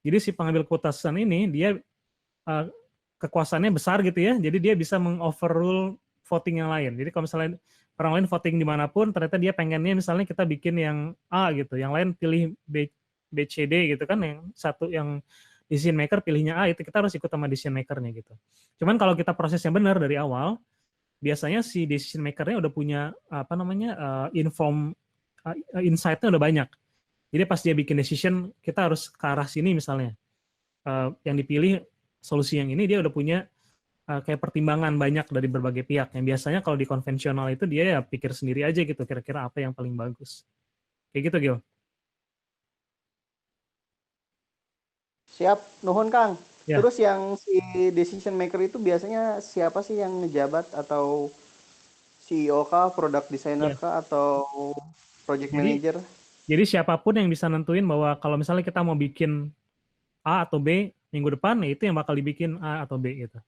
Jadi si pengambil keputusan ini dia kekuasaannya besar gitu ya. Jadi dia bisa mengoverrule voting yang lain. Jadi kalau misalnya orang lain voting dimanapun, ternyata dia pengennya misalnya kita bikin yang A gitu, yang lain pilih B, C, D gitu kan, yang satu yang decision maker pilihnya A, itu kita harus ikut sama decision maker-nya gitu. Cuman kalau kita prosesnya benar dari awal, biasanya si decision maker-nya udah punya apa namanya insight-nya udah banyak. Jadi pas dia bikin decision, kita harus ke arah sini misalnya. Yang dipilih solusi yang ini dia udah punya kayak pertimbangan banyak dari berbagai pihak. Yang biasanya kalau di konvensional itu dia ya pikir sendiri aja gitu, kira-kira apa yang paling bagus. Kayak gitu, Gil.
Siap, nuhun Kang.
Ya.
Terus yang si decision maker itu biasanya siapa sih yang ngejabat, atau CEO kah, product designer kah, atau project manager?
Jadi siapapun yang bisa nentuin bahwa kalau misalnya kita mau bikin A atau B minggu depan, ya itu yang bakal dibikin A atau B gitu.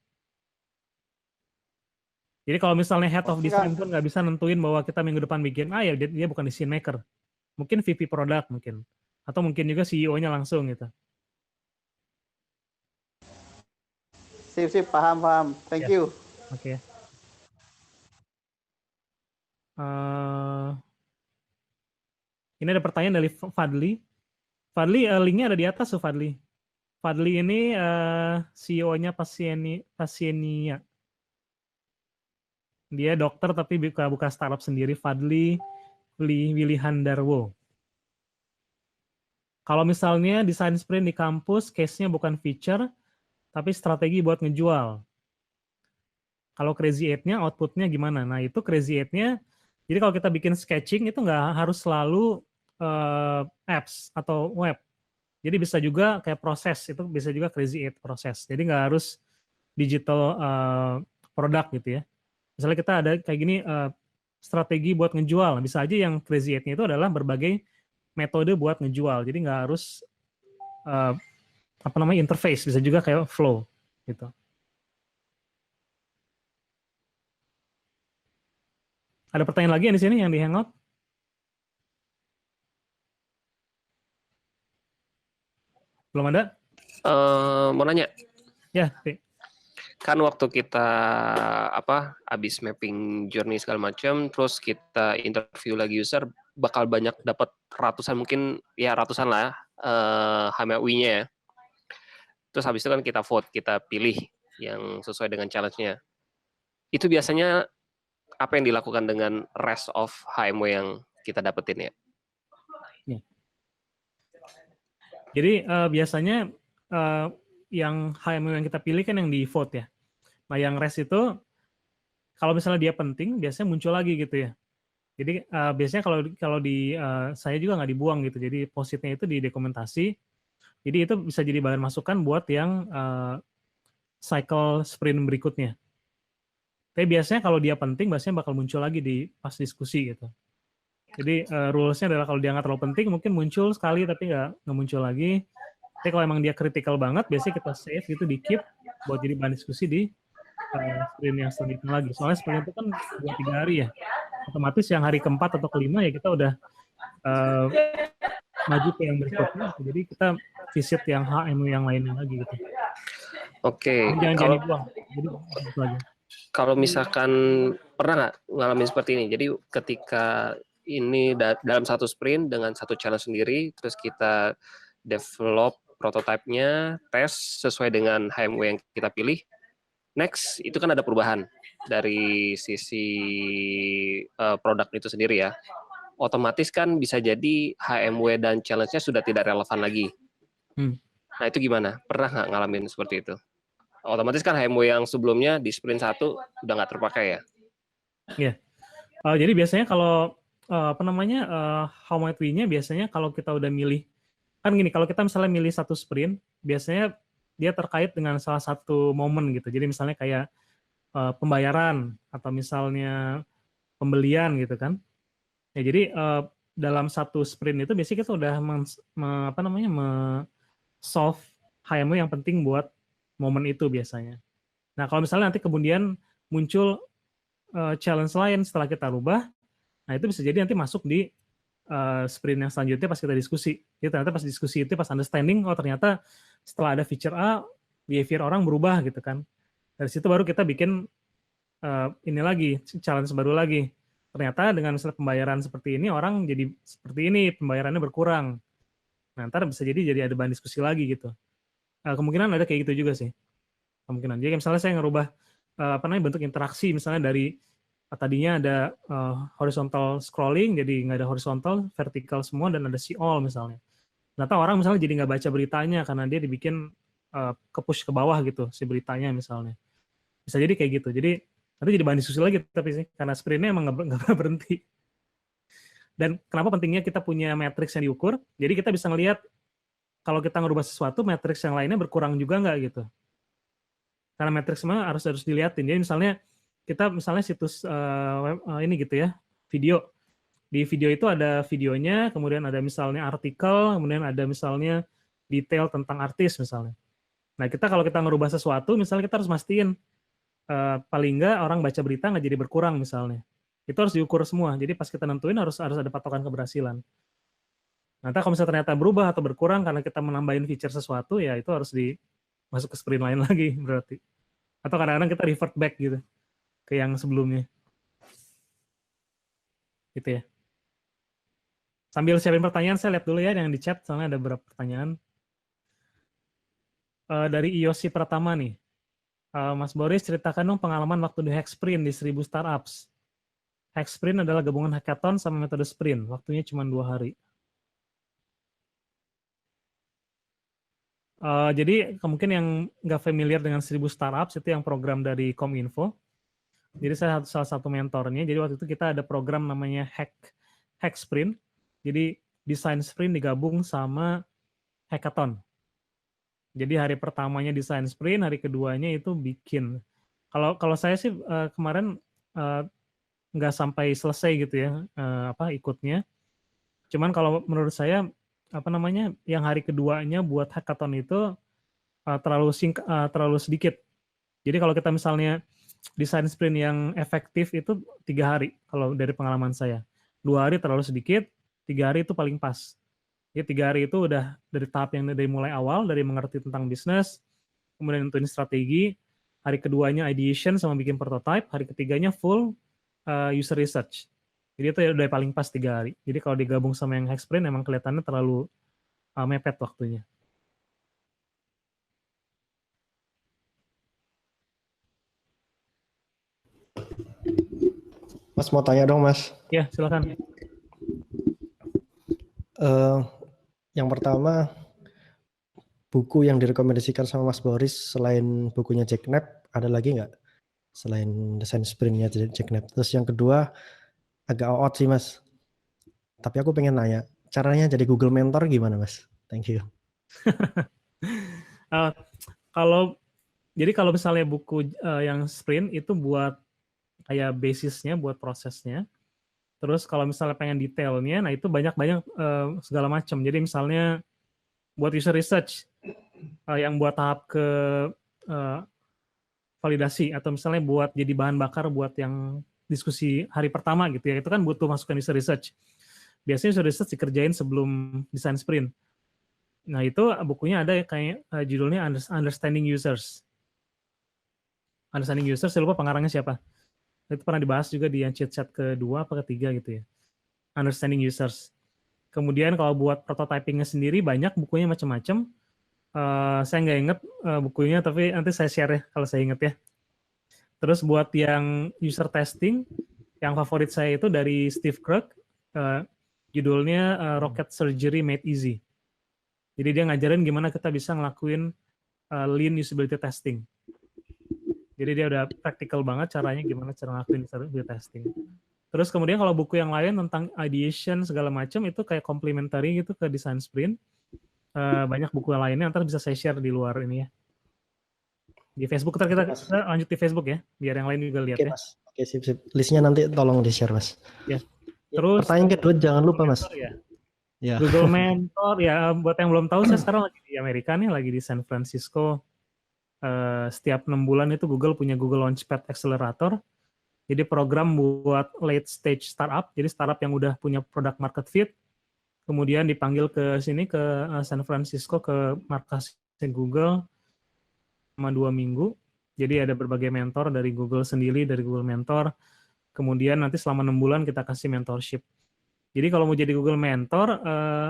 Jadi kalau misalnya head of design pun nggak bisa nentuin bahwa kita minggu depan bikin A, ya dia bukan decision maker. Mungkin VP product mungkin. Atau mungkin juga CEO-nya langsung gitu.
Sip, paham. Thank you.
Oke. Ini ada pertanyaan dari Fadli. Fadli, linknya ada di atas tuh Fadli. Fadli ini CEO-nya Pasienia. Dia dokter tapi buka startup sendiri, Fadli Willy Handarwo. Kalau misalnya design sprint di kampus, case-nya bukan feature, tapi strategi buat ngejual. Kalau Crazy 8-nya output-nya gimana? Nah, itu Crazy 8-nya, jadi kalau kita bikin sketching itu nggak harus selalu apps atau web. Jadi bisa juga kayak proses, itu bisa juga Crazy 8 proses. Jadi nggak harus digital produk gitu ya. Misalnya kita ada kayak gini, strategi buat ngejual. Bisa aja yang Crazy 8-nya itu adalah berbagai metode buat ngejual. Jadi nggak harus interface, bisa juga kayak flow gitu. Ada pertanyaan lagi yang di sini yang di Hangout? Belum ada?
Mau nanya.
Ya,
Kan waktu kita habis mapping journey segala macam, terus kita interview lagi user, bakal banyak dapat ratusan, mungkin ya ratusan lah HMWI-nya ya. Terus habis itu kan kita vote, kita pilih yang sesuai dengan challenge-nya. Itu biasanya apa yang dilakukan dengan rest of HMW yang kita dapetin ya?
Jadi biasanya yang HMW yang kita pilih kan yang di vote ya. Nah yang rest itu kalau misalnya dia penting, biasanya muncul lagi gitu ya. Jadi biasanya kalau di saya juga nggak dibuang gitu. Jadi post-it-nya itu didokumentasi. Jadi itu bisa jadi bahan masukan buat yang cycle sprint berikutnya. Tapi biasanya kalau dia penting, biasanya bakal muncul lagi di pas diskusi gitu. Jadi rules-nya adalah kalau dia nggak terlalu penting, mungkin muncul sekali tapi nggak muncul lagi. Tapi kalau emang dia critical banget, biasanya kita save gitu, di keep buat jadi bahan diskusi di sprint yang selanjutnya lagi. Soalnya sprint itu kan 2-3 hari ya. Otomatis yang hari keempat atau kelima ya kita udah maju ke yang berikutnya. Jadi kita visit yang HMU yang lainnya lagi gitu.
Oke.
Jadi jangan dibuang. Jadi itu aja.
Kalau misalkan pernah nggak ngalamin seperti ini? Jadi ketika ini dalam satu sprint dengan satu challenge sendiri, terus kita develop prototipe-nya, tes sesuai dengan HMW yang kita pilih. Next, itu kan ada perubahan dari sisi produk itu sendiri ya. Otomatis kan bisa jadi HMW dan challenge-nya sudah tidak relevan lagi. Nah itu gimana? Pernah nggak ngalamin seperti itu? Otomatis kan HMW yang sebelumnya di sprint 1 udah nggak terpakai ya?
Iya. Jadi biasanya kalau how might we-nya biasanya kalau kita udah milih, kan gini, kalau kita misalnya milih satu sprint, biasanya dia terkait dengan salah satu momen gitu. Jadi misalnya kayak pembayaran atau misalnya pembelian gitu kan. Ya jadi dalam satu sprint itu biasanya kita udah solve HMW yang penting buat momen itu biasanya. Nah kalau misalnya nanti kemudian muncul challenge lain setelah kita rubah, nah itu bisa jadi nanti masuk di sprint yang selanjutnya pas kita diskusi. Jadi ternyata pas diskusi itu, pas understanding, oh ternyata setelah ada feature A, behavior orang berubah gitu kan. Dari situ baru kita bikin ini lagi, challenge baru lagi. Ternyata dengan misalnya pembayaran seperti ini, orang jadi seperti ini, pembayarannya berkurang. Nah ntar bisa jadi ada bahan diskusi lagi gitu. Kemungkinan ada kayak gitu juga sih. Kemungkinan. Jadi misalnya saya ngerubah bentuk interaksi, misalnya dari tadinya ada horizontal scrolling, jadi nggak ada horizontal, vertikal semua, dan ada see all misalnya. Ternyata orang misalnya jadi nggak baca beritanya karena dia dibikin ke-push ke bawah gitu, si beritanya misalnya. Bisa jadi kayak gitu. Jadi nanti jadi bahan diskusi lagi, tapi sih, karena sprintnya emang nggak berhenti. Dan kenapa pentingnya kita punya matriks yang diukur, jadi kita bisa ngelihat kalau kita ngerubah sesuatu, matriks yang lainnya berkurang juga nggak gitu. Karena matriks semua harus dilihatin. Jadi misalnya kita situs ini gitu ya, video. Di video itu ada videonya, kemudian ada misalnya artikel, kemudian ada misalnya detail tentang artis misalnya. Nah kita kalau kita ngerubah sesuatu, misalnya kita harus mastiin paling nggak orang baca berita nggak jadi berkurang misalnya. Itu harus diukur semua. Jadi pas kita nentuin harus ada patokan keberhasilan. Nanti kalau misalnya ternyata berubah atau berkurang karena kita menambahin feature sesuatu, ya itu harus masuk ke sprint lain lagi berarti. Atau kadang-kadang kita revert back gitu ke yang sebelumnya. Gitu ya. Sambil siapin pertanyaan, saya lihat dulu ya yang di chat, soalnya ada beberapa pertanyaan. Dari Yosi Pratama nih. Mas Boris, ceritakan dong pengalaman waktu di Hacksprint di 1000 Startups. Hacksprint adalah gabungan hackathon sama metode sprint. Waktunya cuma 2 hari. Jadi mungkin yang nggak familiar dengan 1000 Startups, itu yang program dari Kominfo. Jadi saya salah satu mentornya. Jadi waktu itu kita ada program namanya Hacksprint. Jadi desain sprint digabung sama hackathon. Jadi hari pertamanya desain sprint, hari keduanya itu bikin. Kalau saya sih kemarin nggak sampai selesai gitu ya ikutnya. Cuman kalau menurut saya yang hari keduanya buat hackathon itu terlalu sedikit. Jadi kalau kita misalnya desain sprint yang efektif itu 3 hari kalau dari pengalaman saya. 2 hari terlalu sedikit, 3 hari itu paling pas. Jadi 3 hari itu udah dari tahap yang dari mulai awal, dari mengerti tentang bisnis, kemudian nentuin strategi, hari keduanya ideation sama bikin prototype, hari ketiganya full user research. Jadi itu udah paling pas 3 hari. Jadi kalau digabung sama yang Hacksprint emang kelihatannya terlalu mepet waktunya.
Mas mau tanya dong, Mas.
Ya, silakan.
Yang pertama, buku yang direkomendasikan sama Mas Boris selain bukunya Jack Knapp, ada lagi nggak? selain desain sprintnya Jeknet. Terus yang kedua agak out sih Mas. Tapi aku pengen nanya, caranya jadi Google Mentor gimana Mas? Thank you.
Kalau misalnya buku yang sprint itu buat kayak basisnya, buat prosesnya. Terus kalau misalnya pengen detailnya, nah itu banyak-banyak segala macam. Jadi misalnya buat user research yang buat tahap ke validasi, atau misalnya buat jadi bahan bakar buat yang diskusi hari pertama gitu ya, itu kan butuh masukan user research. Biasanya user research dikerjain sebelum design sprint. Nah itu bukunya ada kayak judulnya Understanding Users. Understanding Users, saya lupa pengarangnya siapa. Itu pernah dibahas juga di yang chat kedua apa ketiga gitu ya. Understanding Users. Kemudian kalau buat prototypingnya sendiri banyak bukunya macam-macam. Saya nggak inget bukunya, tapi nanti saya share ya kalau saya inget ya. Terus buat yang user testing, yang favorit saya itu dari Steve Krug, judulnya Rocket Surgery Made Easy. Jadi dia ngajarin gimana kita bisa ngelakuin lean usability testing. Jadi dia udah practical banget caranya gimana cara ngelakuin usability testing. Terus kemudian kalau buku yang lain tentang ideation segala macam itu kayak complementary gitu ke design sprint. Banyak buku lainnya, ntar bisa saya share di luar ini ya. Di Facebook, ntar kita lanjut di Facebook ya, biar yang lain juga lihat ya.
Mas. Oke, sip. Listnya nanti tolong di-share Mas.
Ya. Terus
pertanyaan kedua jangan lupa Mas.
Ya. Google Mentor ya, buat yang belum tahu saya sekarang lagi di Amerika nih, lagi di San Francisco. Setiap 6 bulan itu Google punya Google Launchpad Accelerator. Jadi program buat late stage startup, jadi startup yang udah punya product market fit, kemudian dipanggil ke sini ke San Francisco ke markas Google selama 2 minggu. Jadi ada berbagai mentor dari Google sendiri, dari Google Mentor. Kemudian nanti selama 6 bulan kita kasih mentorship. Jadi kalau mau jadi Google Mentor,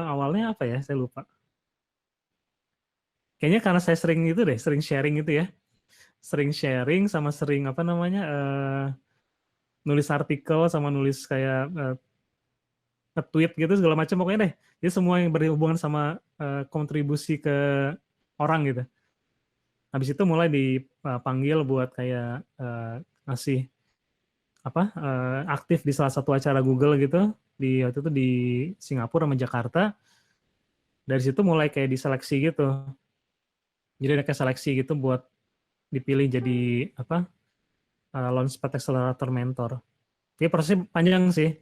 awalnya apa ya? Saya lupa. Kayaknya karena saya sering sharing gitu ya. Sering sharing sama sering nulis artikel sama nulis kayak nge-tweet gitu segala macam pokoknya deh. Jadi semua yang berhubungan sama kontribusi ke orang gitu. Habis itu mulai dipanggil buat kayak ngasih aktif di salah satu acara Google gitu waktu itu di Singapura sama Jakarta. Dari situ mulai kayak diseleksi gitu. Jadi ada kayak seleksi gitu buat dipilih jadi Launchpad Accelerator Mentor. Jadi prosesnya panjang sih.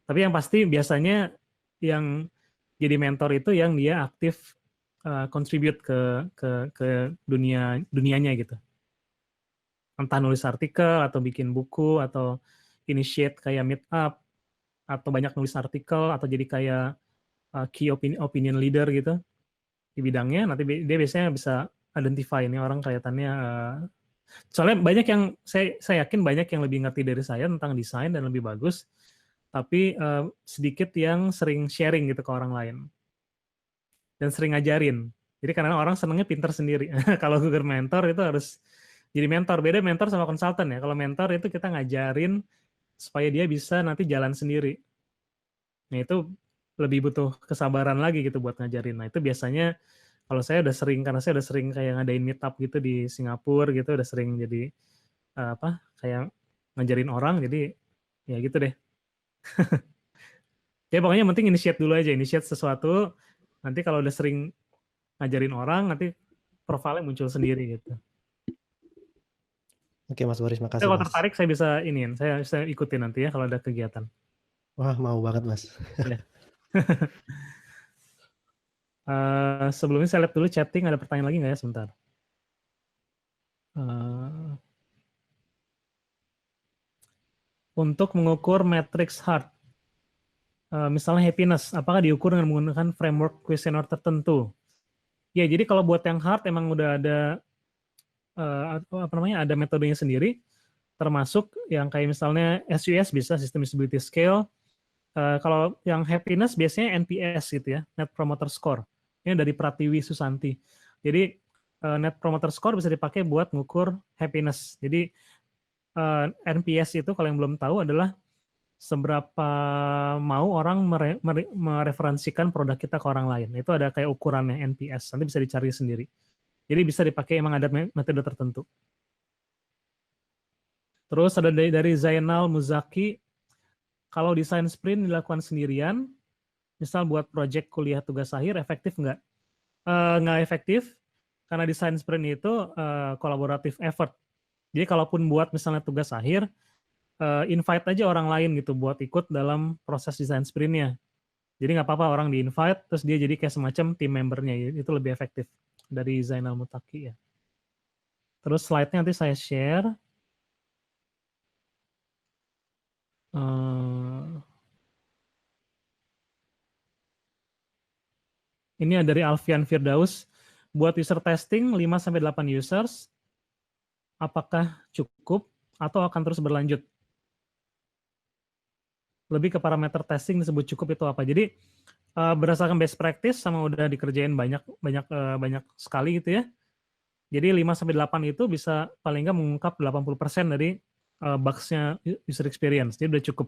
Tapi yang pasti biasanya yang jadi mentor itu yang dia aktif contribute ke dunianya gitu. Entah nulis artikel atau bikin buku atau initiate kayak meet up atau banyak nulis artikel atau jadi kayak key opinion leader gitu di bidangnya. Nanti dia biasanya bisa identify ini orang kelihatannya soalnya banyak yang saya yakin banyak yang lebih ngerti dari saya tentang desain dan lebih bagus, tapi sedikit yang sering sharing gitu ke orang lain dan sering ngajarin. Jadi karena orang senengnya pinter sendiri. Kalau Google Mentor itu harus jadi mentor. Beda mentor sama konsultan ya. Kalau mentor itu kita ngajarin supaya dia bisa nanti jalan sendiri. Nah itu lebih butuh kesabaran lagi gitu buat ngajarin. Nah itu biasanya kalau saya udah sering, karena saya udah sering kayak ngadain meet up gitu di Singapura gitu, udah sering jadi kayak ngajarin orang, jadi ya gitu deh. Ya pokoknya yang penting initiate dulu aja, initiate sesuatu, nanti kalau udah sering ngajarin orang, nanti profilnya muncul sendiri gitu.
Oke Mas Boris, makasih.
Kalau tertarik saya bisa saya ikutin nanti ya kalau ada kegiatan.
Wah mau banget Mas.
Ya. Sebelumnya saya lihat dulu chatting, ada pertanyaan lagi nggak ya? Sebentar. Untuk mengukur matrix heart, misalnya happiness, apakah diukur dengan menggunakan framework kuesioner tertentu? Ya, jadi kalau buat yang heart emang udah ada ada metodenya sendiri, termasuk yang kayak misalnya SUS bisa, System Usability Scale. Kalau yang happiness biasanya NPS gitu ya, Net Promoter Score. Ini dari Pratiwi Susanti. Jadi Net Promoter Score bisa dipakai buat ngukur happiness. Jadi NPS itu kalau yang belum tahu adalah seberapa mau orang mereferensikan produk kita ke orang lain. Itu ada kayak ukurannya NPS. Nanti bisa dicari sendiri. Jadi bisa dipakai, emang ada metode tertentu. Terus ada dari Zainal Muzaki, kalau desain sprint dilakukan sendirian, misal buat project kuliah tugas akhir, efektif nggak? Nggak efektif, karena desain sprint itu kolaboratif effort. Jadi kalaupun buat misalnya tugas akhir, invite aja orang lain gitu buat ikut dalam proses desain sprintnya. Jadi nggak apa-apa orang di-invite, terus dia jadi kayak semacam tim membernya, itu lebih efektif dari Zainal Mutaki ya. Terus slide-nya nanti saya share. Ini dari Alfian Firdaus, buat user testing 5-8 users, apakah cukup atau akan terus berlanjut? Lebih ke parameter testing disebut cukup itu apa? Jadi berdasarkan best practice sama udah dikerjain banyak sekali gitu ya. Jadi 5-8 itu bisa paling nggak mengungkap 80% dari bugs-nya user experience. Jadi udah cukup.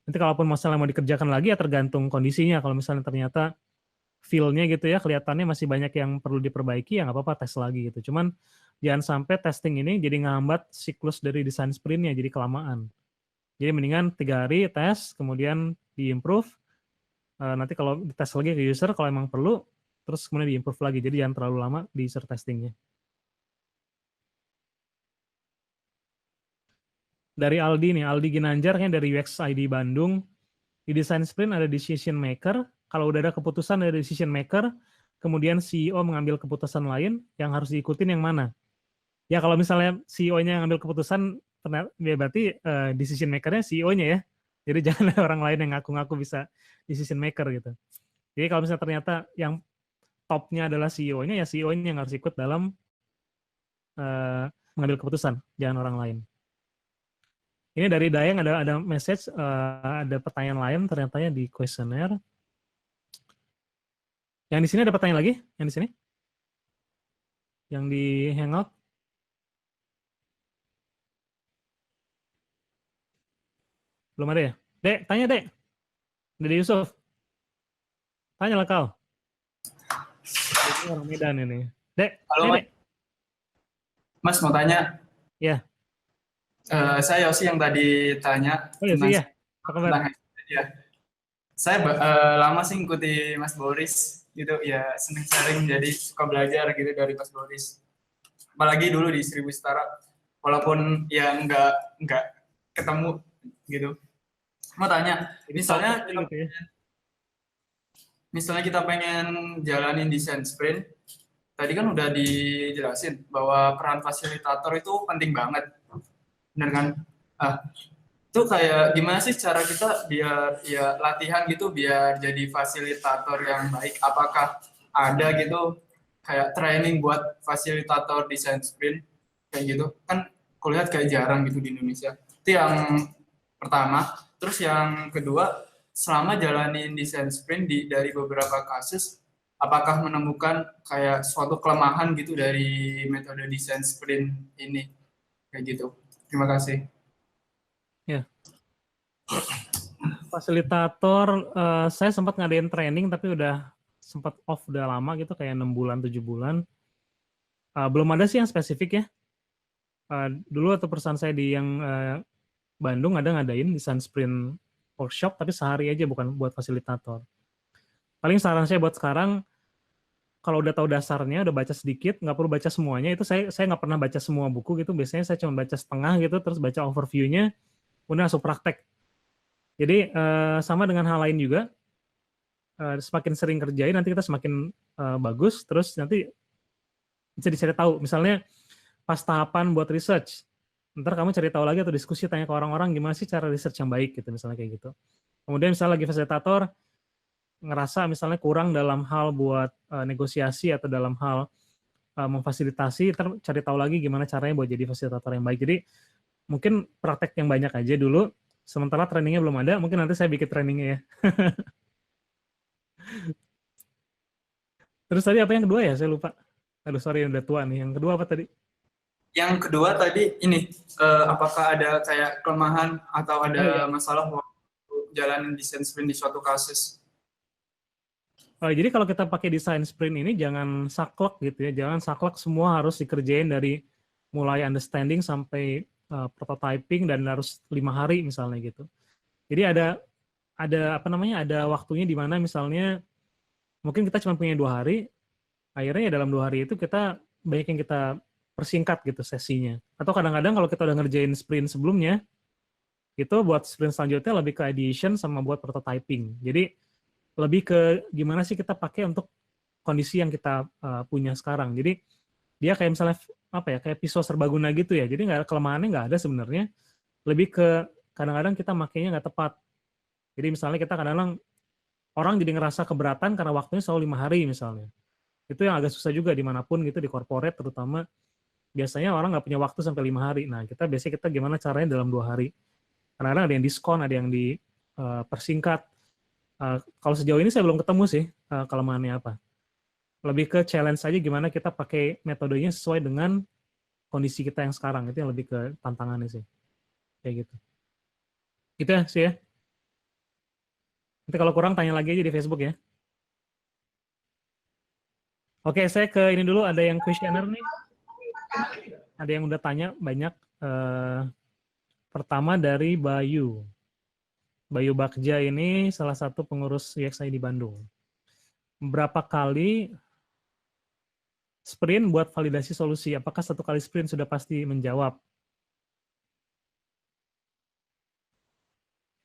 Nanti kalaupun masalah mau dikerjakan lagi ya tergantung kondisinya. Kalau misalnya ternyata feel-nya gitu ya, kelihatannya masih banyak yang perlu diperbaiki, ya nggak apa-apa tes lagi gitu. Cuman jangan sampai testing ini jadi ngehambat siklus dari desain sprint-nya, jadi kelamaan. Jadi mendingan 3 hari tes, kemudian di-improve, nanti kalau dites lagi ke user, kalau emang perlu, terus kemudian di-improve lagi. Jadi jangan terlalu lama di user testing-nya. Dari Aldi nih, Aldi Ginanjar dari UX ID Bandung, di design sprint ada decision maker, kalau udah ada keputusan dari decision maker, kemudian CEO mengambil keputusan lain, yang harus diikutin yang mana? Ya kalau misalnya CEO-nya yang ambil keputusan, ya berarti decision maker-nya CEO-nya ya. Jadi jangan ada orang lain yang ngaku-ngaku bisa decision maker gitu. Jadi kalau misalnya ternyata yang top-nya adalah CEO-nya, ya CEO-nya yang harus ikut dalam mengambil keputusan, jangan orang lain. Ini dari Dayang ada message, ada pertanyaan lain ternyata di kuesioner. Yang di sini ada pertanyaan lagi? Yang di sini? Yang di Hangout? Belum ada ya? Dek, tanya Dek. Dede Yusuf. Tanyalah kau. Ini orang Medan ini. Dek,
halo Mas.
Dek.
Mas mau tanya.
Ya.
Saya Yosi yang tadi tanya.
Oh Yosi ya. Apa kabar?
Ya. Saya lama sih ngikuti Mas Boris gitu ya, seneng sharing jadi suka belajar gitu dari Mas Boris. Apalagi dulu di Seribu Setara, walaupun ya nggak ketemu gitu. Mau tanya, misalnya kita pengen jalanin desain sprint, tadi kan udah dijelasin bahwa peran fasilitator itu penting banget. Benar kan? Itu kayak gimana sih cara kita biar ya latihan gitu biar jadi fasilitator yang baik? Apakah ada gitu kayak training buat fasilitator desain sprint kayak gitu? Kan kulihat kayak jarang gitu di Indonesia. Itu yang pertama. Terus yang kedua, selama jalanin desain sprint dari beberapa kasus, apakah menemukan kayak suatu kelemahan gitu dari metode desain sprint ini? Kayak gitu. Terima kasih.
Ya. Fasilitator, saya sempat ngadain training tapi udah sempat off udah lama gitu, kayak 6 bulan, 7 bulan. Belum ada sih yang spesifik ya. Dulu atau perusahaan saya di yang Bandung ada ngadain desain sprint workshop, tapi sehari aja, bukan buat fasilitator. Paling saran saya buat sekarang, kalau udah tahu dasarnya, udah baca sedikit, nggak perlu baca semuanya. Itu saya nggak pernah baca semua buku gitu, biasanya saya cuma baca setengah gitu, terus baca overview-nya, udah langsung praktek. Jadi sama dengan hal lain juga, semakin sering kerjain nanti kita semakin bagus, terus nanti bisa dicari tahu. Misalnya pas tahapan buat research, ntar kamu cari tahu lagi atau diskusi, tanya ke orang-orang gimana sih cara research yang baik gitu, misalnya kayak gitu. Kemudian misalnya lagi fasilitator, ngerasa misalnya kurang dalam hal buat negosiasi atau dalam hal memfasilitasi, ntar cari tahu lagi gimana caranya buat jadi fasilitator yang baik. Jadi mungkin praktek yang banyak aja dulu, sementara trainingnya belum ada, mungkin nanti saya bikin trainingnya ya. Terus tadi apa yang kedua ya? Saya lupa. Aduh sorry, udah tua nih. Yang kedua apa tadi?
Yang kedua tadi ini, apakah ada kayak kelemahan atau ada masalah waktu jalanin desain sprint di suatu kasus?
Jadi kalau kita pakai desain sprint ini jangan saklek gitu ya. Jangan saklek semua harus dikerjain dari mulai understanding sampai prototyping dan harus 5 hari misalnya gitu. Jadi ada apa namanya, ada waktunya di mana misalnya mungkin kita cuma punya 2 hari, akhirnya ya dalam 2 hari itu kita banyak yang kita persingkat gitu sesinya. Atau kadang-kadang kalau kita udah ngerjain sprint sebelumnya, itu buat sprint selanjutnya lebih ke ideation sama buat prototyping. Jadi lebih ke gimana sih kita pakai untuk kondisi yang kita punya sekarang. Jadi dia kayak misalnya apa ya, kayak pisau serbaguna gitu ya. Jadi kelemahannya nggak ada sebenarnya. Lebih ke kadang-kadang kita makainya nggak tepat. Jadi misalnya kita kadang-kadang orang jadi ngerasa keberatan karena waktunya selalu 5 hari misalnya. Itu yang agak susah juga dimanapun gitu, di corporate terutama. Biasanya orang nggak punya waktu sampai 5 hari. Nah, biasanya kita gimana caranya dalam 2 hari. Kadang-kadang ada yang diskon, ada yang dipersingkat. Kalau sejauh ini saya belum ketemu sih kelemahannya apa. Lebih ke challenge aja gimana kita pakai metodenya sesuai dengan kondisi kita yang sekarang. Itu yang lebih ke tantangannya sih. Kayak gitu. Gitu ya sih ya. Nanti kalau kurang tanya lagi aja di Facebook ya. Oke, saya ke ini dulu, ada yang questioner nih. Ada yang udah tanya banyak. Pertama dari Bayu. Bayu Bagja ini salah satu pengurus UXI di Bandung. Berapa kali sprint buat validasi solusi? Apakah 1 kali sprint sudah pasti menjawab?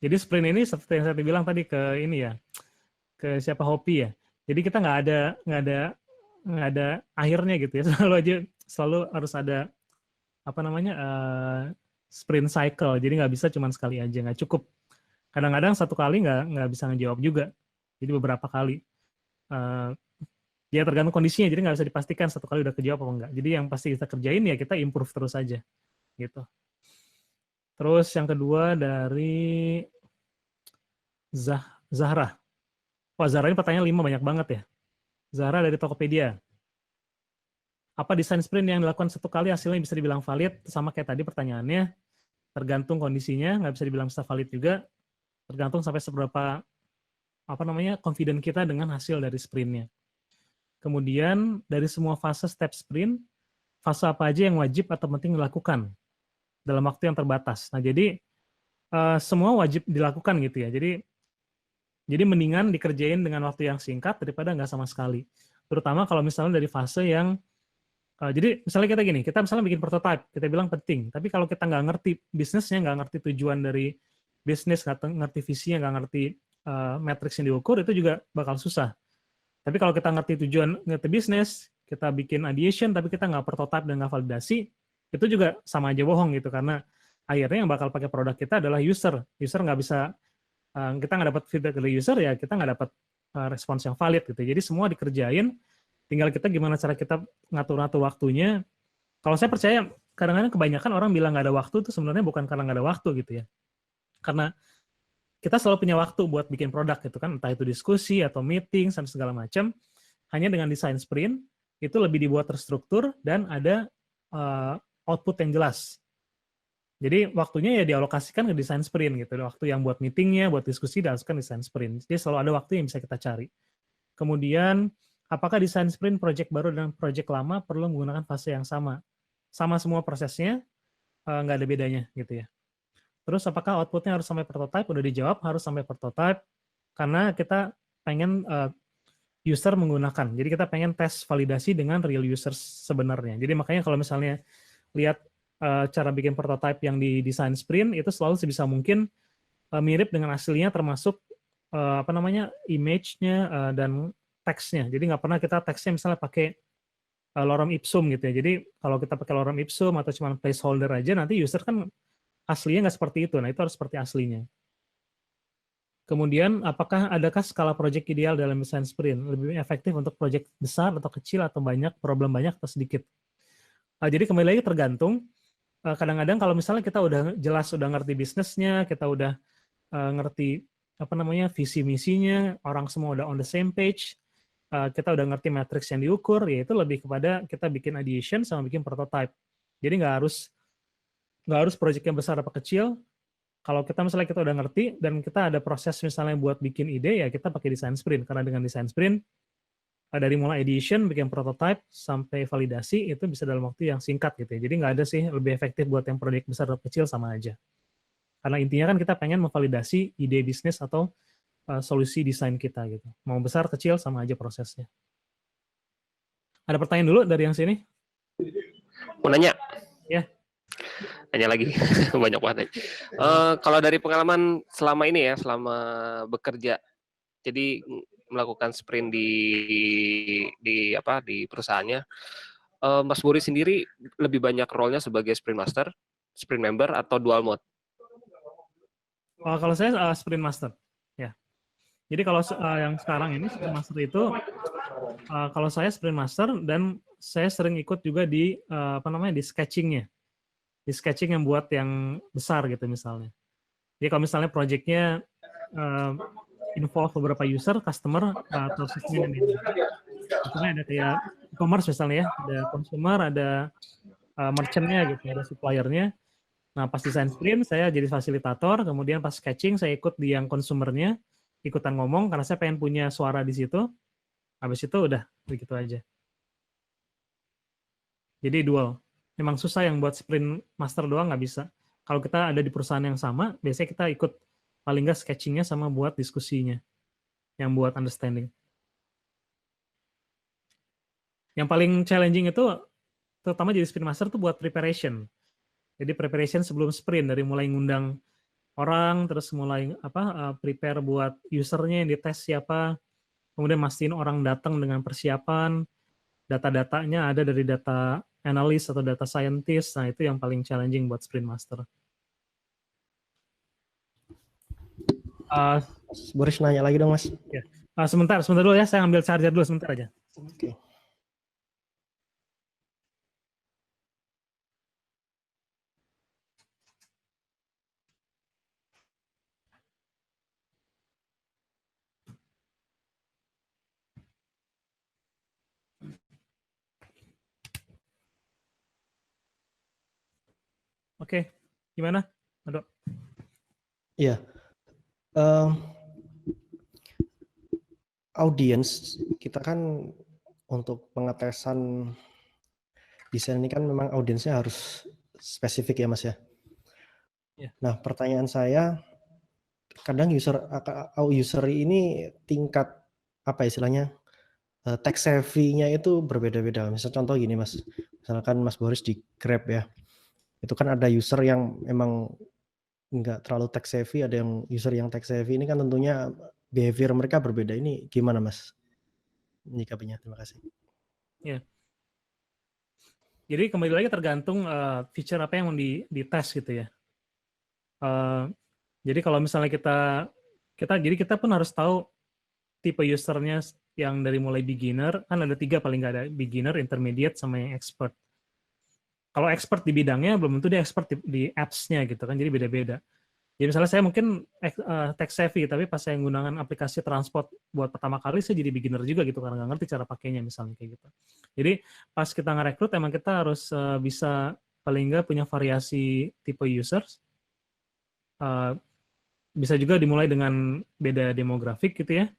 Jadi sprint ini seperti yang saya bilang tadi ke ini ya, ke siapa Hopi ya. Jadi kita nggak ada akhirnya gitu ya. Selalu harus ada apa namanya sprint cycle. Jadi nggak bisa cuma sekali aja, nggak cukup. Kadang-kadang 1 kali nggak bisa ngejawab juga. Jadi beberapa kali. Ya tergantung kondisinya. Jadi nggak bisa dipastikan 1 kali udah kejawab apa enggak. Jadi yang pasti kita kerjain ya kita improve terus aja. Gitu. Terus yang kedua dari Zahra. Wah, Zahra ini pertanyaan 5 banyak banget ya. Zahra dari Tokopedia. Apa desain sprint yang dilakukan 1 kali hasilnya bisa dibilang valid? Sama kayak tadi pertanyaannya, tergantung kondisinya, nggak bisa dibilang bisa valid juga, tergantung sampai seberapa confident kita dengan hasil dari sprintnya. Kemudian dari semua fase step sprint, fase apa aja yang wajib atau penting dilakukan dalam waktu yang terbatas. Nah, jadi semua wajib dilakukan gitu ya. Jadi mendingan dikerjain dengan waktu yang singkat daripada nggak sama sekali. Terutama kalau misalnya dari fase yang jadi misalnya kita misalnya bikin prototype, kita bilang penting, tapi kalau kita nggak ngerti bisnisnya, nggak ngerti tujuan dari bisnis, nggak ngerti visinya, nggak ngerti matriks yang diukur, itu juga bakal susah. Tapi kalau kita ngerti tujuan, ngerti bisnis, kita bikin ideation, tapi kita nggak prototype dan nggak validasi, itu juga sama aja bohong gitu, karena akhirnya yang bakal pakai produk kita adalah user. User nggak bisa, kita nggak dapat feedback dari user, ya kita nggak dapat respons yang valid gitu. Jadi semua dikerjain, tinggal kita gimana cara kita ngatur-ngatur waktunya. Kalau saya percaya, kadang-kadang kebanyakan orang bilang nggak ada waktu, itu sebenarnya bukan karena nggak ada waktu gitu ya. Karena kita selalu punya waktu buat bikin produk gitu kan, entah itu diskusi atau meeting dan segala macam. Hanya dengan desain sprint, itu lebih dibuat terstruktur dan ada output yang jelas. Jadi waktunya ya dialokasikan ke desain sprint gitu. Waktu yang buat meetingnya, buat diskusi, dialokasikan desain sprint. Jadi selalu ada waktu yang bisa kita cari. Kemudian, apakah desain sprint project baru dan project lama perlu menggunakan fase yang sama? Sama semua prosesnya, nggak ada bedanya gitu ya. Terus apakah outputnya harus sampai prototype? Udah dijawab, harus sampai prototype. Karena kita pengen user menggunakan. Jadi kita pengen tes validasi dengan real users sebenarnya. Jadi makanya kalau misalnya lihat cara bikin prototype yang di desain sprint, itu selalu sebisa mungkin mirip dengan hasilnya, termasuk image-nya dan teksnya. Jadi nggak pernah kita teksnya misalnya pakai lorem ipsum gitu ya. Jadi kalau kita pakai lorem ipsum atau cuma placeholder aja, nanti user kan aslinya nggak seperti itu. Nah, itu harus seperti aslinya. Kemudian, adakah skala project ideal dalam desain sprint? Lebih efektif untuk project besar atau kecil, atau banyak, problem banyak atau sedikit? Jadi kembali lagi tergantung. Kadang-kadang kalau misalnya kita udah jelas, udah ngerti bisnisnya, kita udah ngerti visi misinya, orang semua udah on the same page, kita udah ngerti matriks yang diukur, yaitu lebih kepada kita bikin ideation sama bikin prototype. Jadi nggak harus project yang besar apa kecil. Kalau kita misalnya kita udah ngerti dan kita ada proses misalnya buat bikin ide, ya kita pakai desain sprint. Karena dengan desain sprint dari mulai edition, bikin prototype, sampai validasi, itu bisa dalam waktu yang singkat gitu ya. Jadi nggak ada sih lebih efektif buat yang proyek besar atau kecil sama aja. Karena intinya kan kita pengen memvalidasi ide bisnis atau solusi desain kita gitu. Mau besar, kecil, sama aja prosesnya. Ada pertanyaan dulu dari yang sini?
Mau nanya?
Ya.
Nanya lagi, banyak banget. Kalau dari pengalaman selama ini ya, selama bekerja, jadi melakukan sprint di perusahaannya, Mas Boris sendiri lebih banyak role-nya sebagai sprint master, sprint member, atau dual mode?
Kalau saya sprint master, ya. Jadi kalau yang sekarang ini sprint master itu, kalau saya sprint master dan saya sering ikut juga di di sketching-nya, di sketching yang buat yang besar gitu misalnya. Jadi kalau misalnya project-nya involve beberapa user, customer, atau sistem ini. Misalnya ada kayak e-commerce misalnya ya, ada consumer, ada merchant-nya gitu, ada supplier-nya. Nah, pas desain sprint, saya jadi fasilitator, kemudian pas sketching, saya ikut di yang consumer-nya, ikutan ngomong, karena saya pengen punya suara di situ, habis itu udah, begitu aja. Jadi dual. Memang susah yang buat sprint master doang, nggak bisa. Kalau kita ada di perusahaan yang sama, biasanya kita ikut paling nggak sketching-nya sama buat diskusinya, yang buat understanding. Yang paling challenging itu, terutama jadi sprint master, itu buat preparation. Jadi preparation sebelum sprint, dari mulai ngundang orang, terus mulai prepare buat usernya yang dites siapa, kemudian mastiin orang datang dengan persiapan, data-datanya ada dari data analis atau data scientist. Nah, itu yang paling challenging buat sprint master.
Boris nanya lagi dong, Mas.
Ya. Sebentar dulu ya, saya ambil charger dulu sebentar aja.
Oke.
Oke, gimana, Dok?
Iya. Audience, kita kan untuk pengetesan desain ini kan memang audiensnya harus spesifik ya, Mas ya.
Ya.
Nah, pertanyaan saya, kadang user ini tingkat apa istilahnya, tech savvy-nya itu berbeda-beda. Misal contoh gini, Mas, misalkan Mas Boris di Grab ya, itu kan ada user yang memang nggak terlalu tech savvy, ada yang user yang tech savvy. Ini kan tentunya behavior mereka berbeda. Ini gimana, Mas, menyikapinya? Terima kasih.
Ya. Jadi kembali lagi tergantung feature apa yang mau dites gitu ya. Jadi kalau misalnya kita pun harus tahu tipe usernya yang dari mulai beginner, kan ada 3 paling nggak, ada beginner, intermediate, sama yang expert. Kalau expert di bidangnya, belum tentu dia expert di apps-nya gitu kan, jadi beda-beda. Jadi misalnya saya mungkin tech savvy, tapi pas saya menggunakan aplikasi transport buat pertama kali, saya jadi beginner juga gitu, karena nggak ngerti cara pakainya misalnya kayak gitu. Jadi pas kita ngerekrut, emang kita harus bisa paling nggak punya variasi tipe users. Bisa juga dimulai dengan beda demografik gitu ya.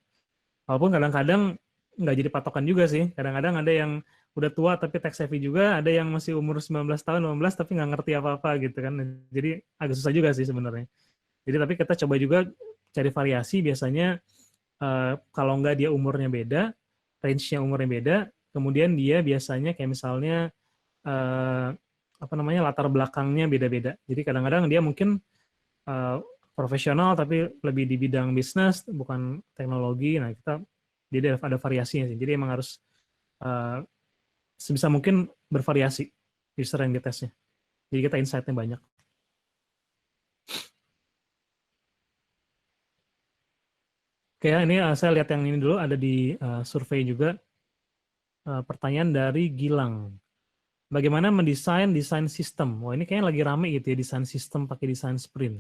Walaupun kadang-kadang nggak jadi patokan juga sih. Kadang-kadang ada yang udah tua tapi tech savvy juga, ada yang masih umur 19 tahun, 18 tapi nggak ngerti apa-apa gitu kan. Jadi agak susah juga sih sebenarnya. Jadi tapi kita coba juga cari variasi, biasanya kalau nggak dia umurnya beda, range-nya umurnya beda, kemudian dia biasanya kayak misalnya latar belakangnya beda-beda. Jadi kadang-kadang dia mungkin profesional tapi lebih di bidang bisnis, bukan teknologi. Nah, jadi ada variasinya sih. Jadi emang harus sebisa mungkin bervariasi user yang ditesnya. Jadi kita insight-nya banyak. Oke, ini saya lihat yang ini dulu, ada di survei juga. Pertanyaan dari Gilang. Bagaimana mendesain desain sistem? Wah, ini kayaknya lagi rame gitu ya, desain sistem pakai desain sprint.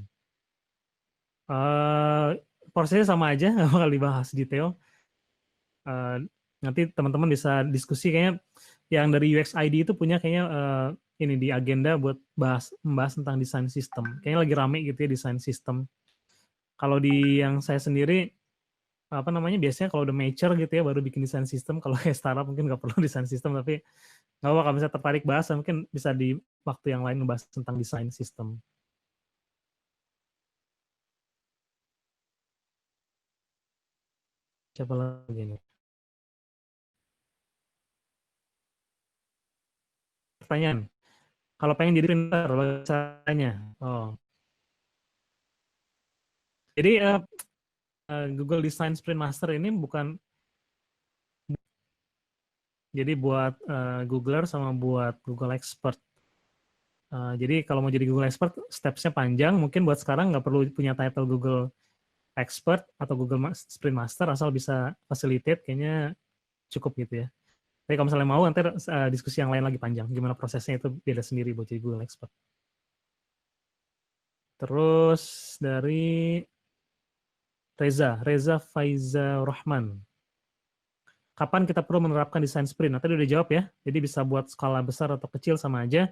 Prosesnya sama aja, nggak bakal dibahas detail. Nanti teman-teman bisa diskusi, kayaknya yang dari UX ID itu punya kayaknya ini di agenda buat membahas tentang desain sistem. Kayaknya lagi rame gitu ya desain sistem. Kalau di yang saya sendiri, apa namanya, biasanya kalau udah mature gitu ya baru bikin desain sistem. Kalau kayak startup mungkin nggak perlu desain sistem, tapi nggak apa-apa kalau misalnya tertarik bahas, mungkin bisa di waktu yang lain ngebahas tentang desain sistem. Siapa lagi nih? Pertanyaan. Kalau pengen jadi printer, bahasanya. Oh. Jadi Google Design Sprint Master ini bukan jadi buat Googler sama buat Google Expert. Jadi kalau mau jadi Google Expert, steps-nya panjang. Mungkin buat sekarang nggak perlu punya title Google Expert atau Google Sprint Master, asal bisa facilitate, kayaknya cukup gitu ya. Tapi kalau misalnya mau, nanti diskusi yang lain lagi panjang. Gimana prosesnya itu beda sendiri buat jadi Google Expert. Terus dari Reza Faiza Rahman. Kapan kita perlu menerapkan desain sprint? Nah, tadi udah jawab ya. Jadi bisa buat skala besar atau kecil sama aja.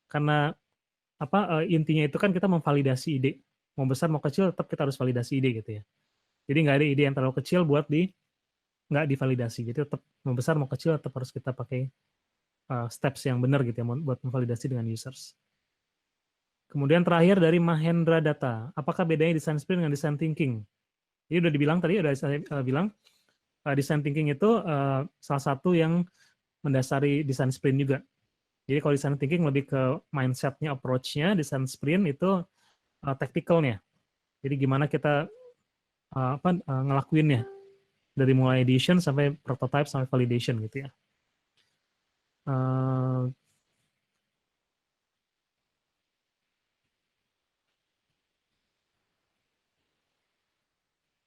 Karena intinya itu kan kita memvalidasi ide. Mau besar mau kecil tetap kita harus validasi ide gitu ya. Jadi nggak ada ide yang terlalu kecil buat nggak divalidasi. Jadi tetap mau besar mau kecil tetap harus kita pakai steps yang benar gitu ya buat memvalidasi dengan users. Kemudian terakhir dari Mahendra Data. Apakah bedanya design sprint dengan design thinking? Jadi udah dibilang tadi, udah saya bilang design thinking itu salah satu yang mendasari design sprint juga. Jadi kalau design thinking lebih ke mindset-nya, approach-nya, design sprint itu tactical-nya. Jadi gimana kita ngelakuinnya dari mulai edition sampai prototype sampai validation gitu ya.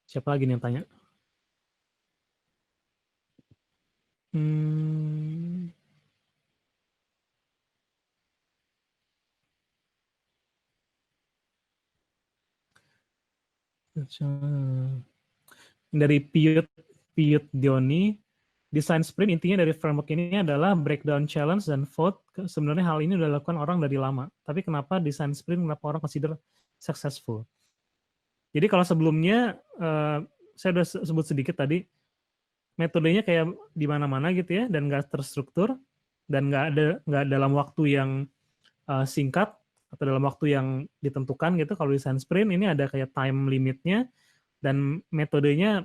Siapa lagi nih yang tanya? Dari Piut Dioni, design sprint intinya dari framework ini adalah breakdown challenge dan vote. Sebenarnya hal ini udah dilakukan orang dari lama. Tapi kenapa design sprint, kenapa orang consider successful? Jadi kalau sebelumnya, saya udah sebut sedikit tadi, metodenya kayak di mana-mana gitu ya, dan nggak terstruktur, dan nggak dalam waktu yang singkat, atau dalam waktu yang ditentukan gitu. Kalau design sprint ini ada kayak time limitnya, dan metodenya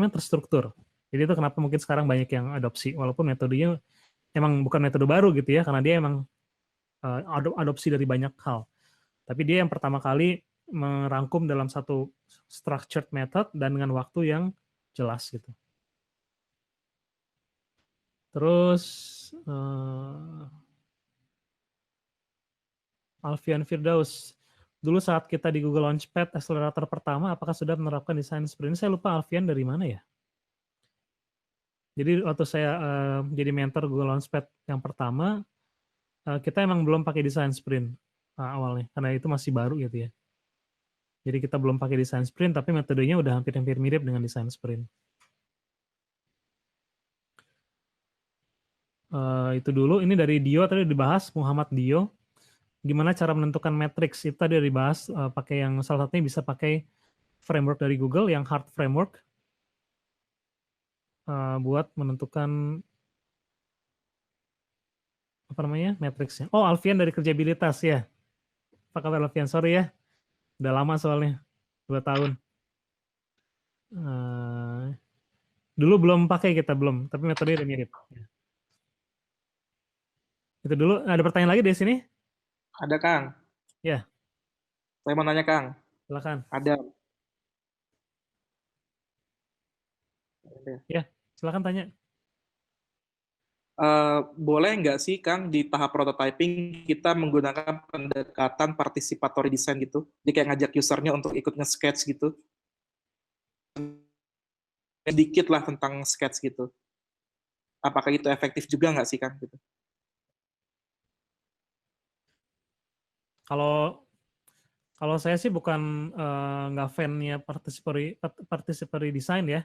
terstruktur. Jadi itu kenapa mungkin sekarang banyak yang adopsi, walaupun metodenya emang bukan metode baru gitu ya, karena dia emang adopsi dari banyak hal. Tapi dia yang pertama kali merangkum dalam satu structured method dan dengan waktu yang jelas gitu. Terus Alfian Firdaus, dulu saat kita di Google Launchpad Accelerator pertama, apakah sudah menerapkan desain sprint? Saya lupa Alfian dari mana ya. Jadi waktu saya jadi mentor Google Launchpad yang pertama, kita emang belum pakai desain sprint awalnya, karena itu masih baru gitu ya. Jadi kita belum pakai desain sprint, tapi metodenya udah hampir-hampir mirip dengan desain sprint. Itu dulu, ini dari Dio, tadi dibahas, Muhammad Dio. Gimana cara menentukan matrix, itu tadi dibahas, pakai yang salah satunya bisa pakai framework dari Google, yang hard framework, buat menentukan matriksnya. Oh, Alfian dari Kerjabilitas ya. Apa kabar Alfian? Sorry ya, udah lama soalnya, 2 tahun. Dulu belum pakai kita, belum, tapi metode udah mirip. Itu dulu. Ada pertanyaan lagi di sini?
Ada, Kang.
Ya.
Saya mau nanya, Kang.
Silakan.
Ada.
Ya, silakan tanya.
Boleh nggak sih, Kang, di tahap prototyping kita menggunakan pendekatan participatory design gitu? Jadi kayak ngajak usernya untuk ikut nge-sketch gitu. Sedikit lah tentang sketch gitu. Apakah itu efektif juga nggak sih, Kang? Gitu.
Kalau saya sih bukan nggak fan-nya participatory design ya.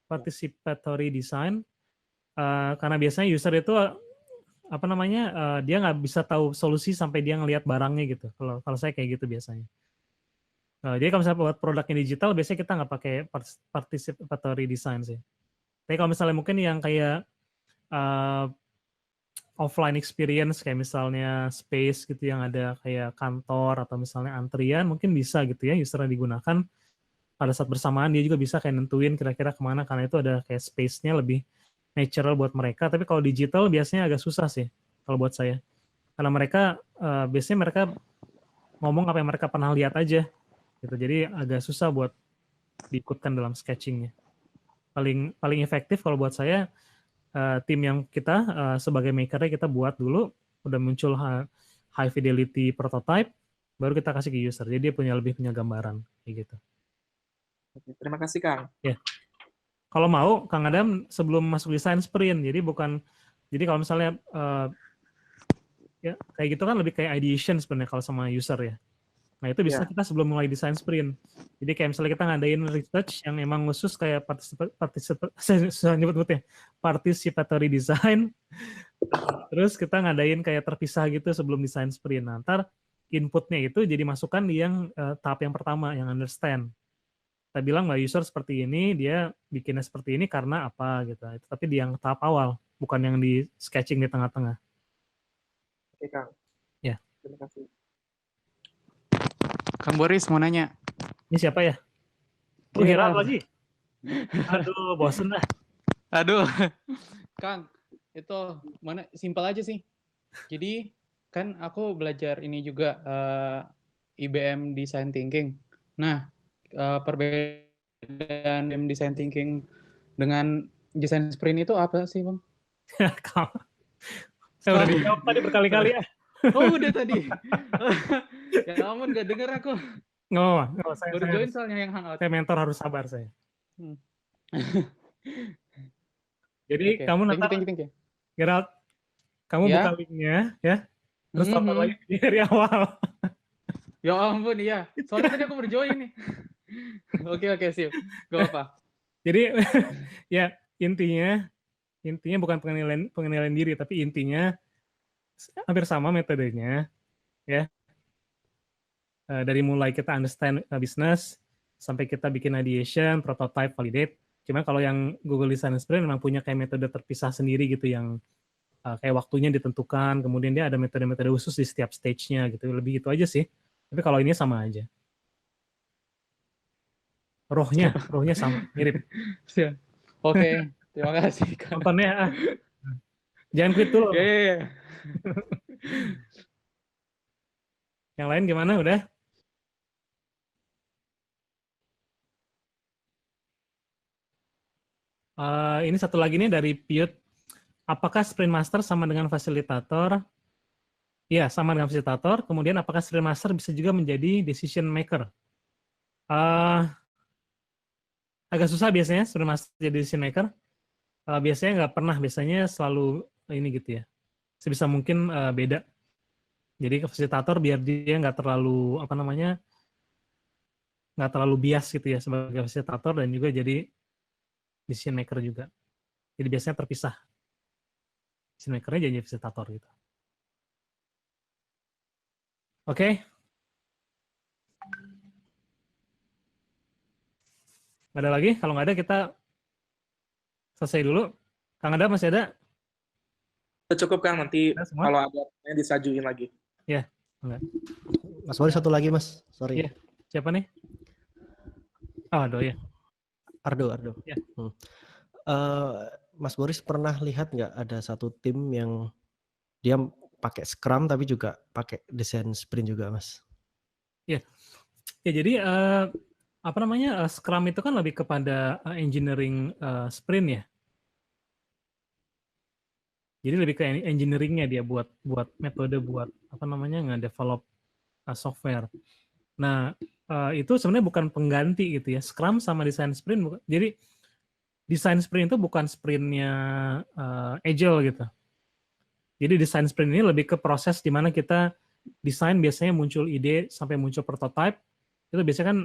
Participatory design, karena biasanya user itu dia nggak bisa tahu solusi sampai dia ngelihat barangnya gitu. Kalau saya kayak gitu biasanya. Jadi kalau misalnya buat produknya digital, biasanya kita nggak pakai participatory design sih. Tapi kalau misalnya mungkin yang kayak offline experience, kayak misalnya space gitu yang ada kayak kantor atau misalnya antrian, mungkin bisa gitu ya usernya digunakan. Pada saat bersamaan dia juga bisa kayak nentuin kira-kira kemana, karena itu ada kayak space-nya lebih natural buat mereka. Tapi kalau digital biasanya agak susah sih kalau buat saya. Karena mereka biasanya mereka ngomong apa yang mereka pernah lihat aja gitu. Jadi agak susah buat diikutkan dalam sketchingnya. Paling efektif kalau buat saya tim yang kita sebagai makernya kita buat dulu, udah muncul high fidelity prototype, baru kita kasih ke user. Jadi dia lebih punya gambaran kayak gitu.
Oke, terima kasih Kang.
Ya. Kalau mau Kang Adam sebelum masuk design sprint. Jadi kalau misalnya ya kayak gitu kan lebih kayak ideation sebenarnya kalau sama user ya. Nah itu bisa kita sebelum mulai design sprint. Jadi kayak misalnya kita ngadain research yang emang khusus kayak participatory design, terus kita ngadain kayak terpisah gitu sebelum design sprint. Nah, ntar inputnya itu jadi masukan di yang tahap yang pertama, yang understand. Kita bilang nggak user seperti ini, dia bikinnya seperti ini karena apa gitu. Tapi di yang tahap awal, bukan yang di sketching di tengah-tengah.
Oke Kang.
Ya.
Terima kasih.
Kang Boris mau nanya.
Ini siapa ya? Oh, Gerald lagi. Aduh, bosen dah.
Aduh. Kang, itu mana simpel aja sih. Jadi kan aku belajar ini juga IBM Design Thinking. Nah, perbedaan IBM Design Thinking dengan design sprint itu apa sih, Bang?
Saya udah dijawab tadi berkali-kali ya.
Oh, udah tadi. Ya ampun, gak denger aku.
Nggak,
Baru join soalnya yang hangout.
Saya mentor, harus sabar saya. Jadi kamu
thank you.
Gerald, kamu buka linknya ya. Terus tonton lagi dari awal.
Ya ampun, iya. Soalnya tadi aku baru join nih. Oke, sip. Gak apa.
Jadi ya intinya bukan pengenalian diri, tapi intinya hampir sama metodenya ya. Dari mulai kita understand business sampai kita bikin ideation, prototype, validate. Cuma kalau yang Google Design Sprint memang punya kayak metode terpisah sendiri gitu yang kayak waktunya ditentukan, kemudian dia ada metode-metode khusus di setiap stage-nya gitu. Lebih gitu aja sih. Tapi kalau ini sama aja. Rohnya sama, mirip.
Oke, terima kasih.
Nontonnya jangan quit dulu.
Yeah.
Yang lain gimana? Udah? Ini satu lagi nih dari Piut. Apakah Sprint Master sama dengan fasilitator? Ya, sama dengan fasilitator. Kemudian apakah Sprint Master bisa juga menjadi decision maker? Agak susah biasanya Sprint Master jadi decision maker. Biasanya nggak pernah, biasanya selalu ini gitu ya. Sebisa mungkin beda. Jadi fasilitator biar dia nggak terlalu nggak terlalu bias gitu ya sebagai fasilitator, dan juga jadi decision maker juga. Jadi biasanya terpisah. Decision maker-nya jadi fasilitator gitu. Oke. Nggak ada lagi? Kalau nggak ada kita selesai dulu. Kang Adam masih ada?
Cukup Kang, nanti kalau ada yang disajuin lagi.
Ya, enggak.
Mas Boris satu lagi Mas, sorry.
Ya. Siapa nih? Ardo ya.
Ardo.
Ya.
Mas Boris pernah lihat nggak ada satu tim yang dia pakai Scrum tapi juga pakai desain sprint juga, Mas?
Ya jadi Scrum itu kan lebih kepada engineering sprint ya. Jadi lebih ke engineeringnya dia buat metode buat nge-develop software. Nah, itu sebenarnya bukan pengganti gitu ya. Scrum sama design sprint bukan. Jadi design sprint itu bukan sprintnya Agile gitu. Jadi design sprint ini lebih ke proses di mana kita desain, biasanya muncul ide sampai muncul prototype. Itu biasanya kan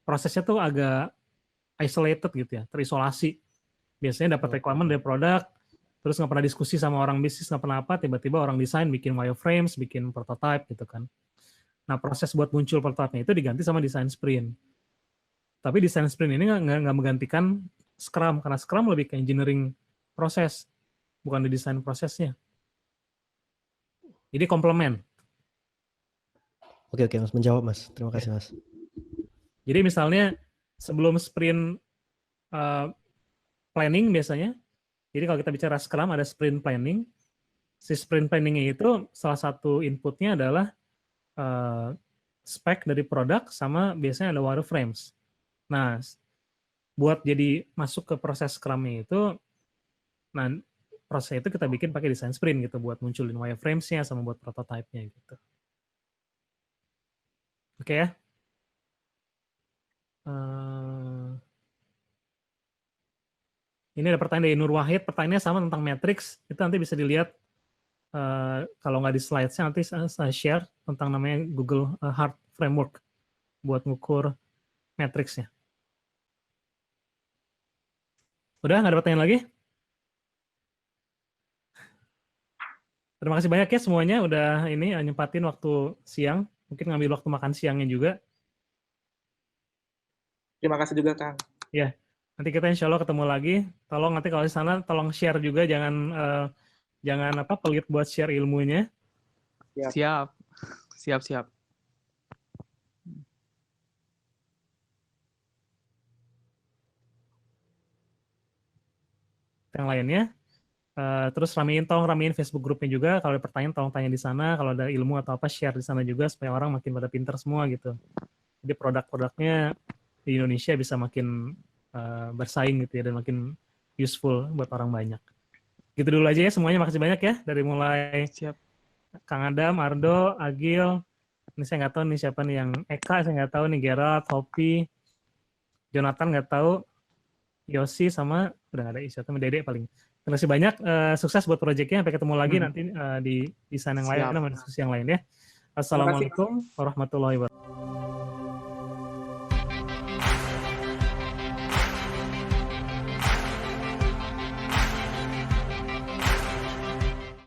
prosesnya tuh agak isolated gitu ya, terisolasi. Biasanya dapat requirement dari produk, terus nggak pernah diskusi sama orang bisnis, nggak pernah apa, tiba-tiba orang desain bikin wireframes, bikin prototype gitu kan. Nah, proses buat muncul prototipe-nya itu diganti sama design sprint. Tapi design sprint ini nggak menggantikan Scrum, karena Scrum lebih ke engineering proses, bukan di desain prosesnya. Jadi komplement.
Oke, Mas, menjawab, Mas. Terima kasih, Mas.
Jadi misalnya sebelum sprint planning biasanya, jadi kalau kita bicara Scrum ada sprint planning. Si sprint planning itu salah satu inputnya adalah spek dari produk sama biasanya ada wireframes. Nah, buat jadi masuk ke proses Scrum-nya itu, nah proses itu kita bikin pakai design sprint gitu buat munculin wireframes-nya sama buat prototype-nya gitu. Oke ya. Ini ada pertanyaan dari Nur Wahid, pertanyaannya sama tentang matrix, itu nanti bisa dilihat kalau nggak di slide-nya nanti saya share tentang namanya Google Heart Framework buat ngukur matrix-nya. Udah, nggak ada pertanyaan lagi? Terima kasih banyak ya semuanya udah ini nyempatin waktu siang, mungkin ngambil waktu makan siangnya juga.
Terima kasih juga, Kang.
Ya, nanti kita insya Allah ketemu lagi. Tolong nanti kalau di sana tolong share juga, jangan pelit buat share ilmunya.
Siap.
Yang lainnya, terus tolong ramein Facebook grupnya juga. Kalau ada pertanyaan tolong tanya di sana. Kalau ada ilmu atau apa share di sana juga supaya orang makin pada pintar semua gitu. Jadi produk-produknya di Indonesia bisa makin bersaing gitu ya dan makin useful buat orang banyak. Gitu dulu aja ya semuanya. Makasih banyak ya dari mulai Kang Adam, Ardo, Agil. Ini saya nggak tahu nih siapa nih yang Eka, saya nggak tahu nih Gerald, Hopi, Jonathan nggak tahu, Yosi sama udah nggak ada siapa Dede paling. Terima kasih banyak. Sukses buat proyeknya. Sampai ketemu lagi nanti di desain yang lain, sama diskusi yang lain ya. Assalamualaikum warahmatullahi wabarakatuh.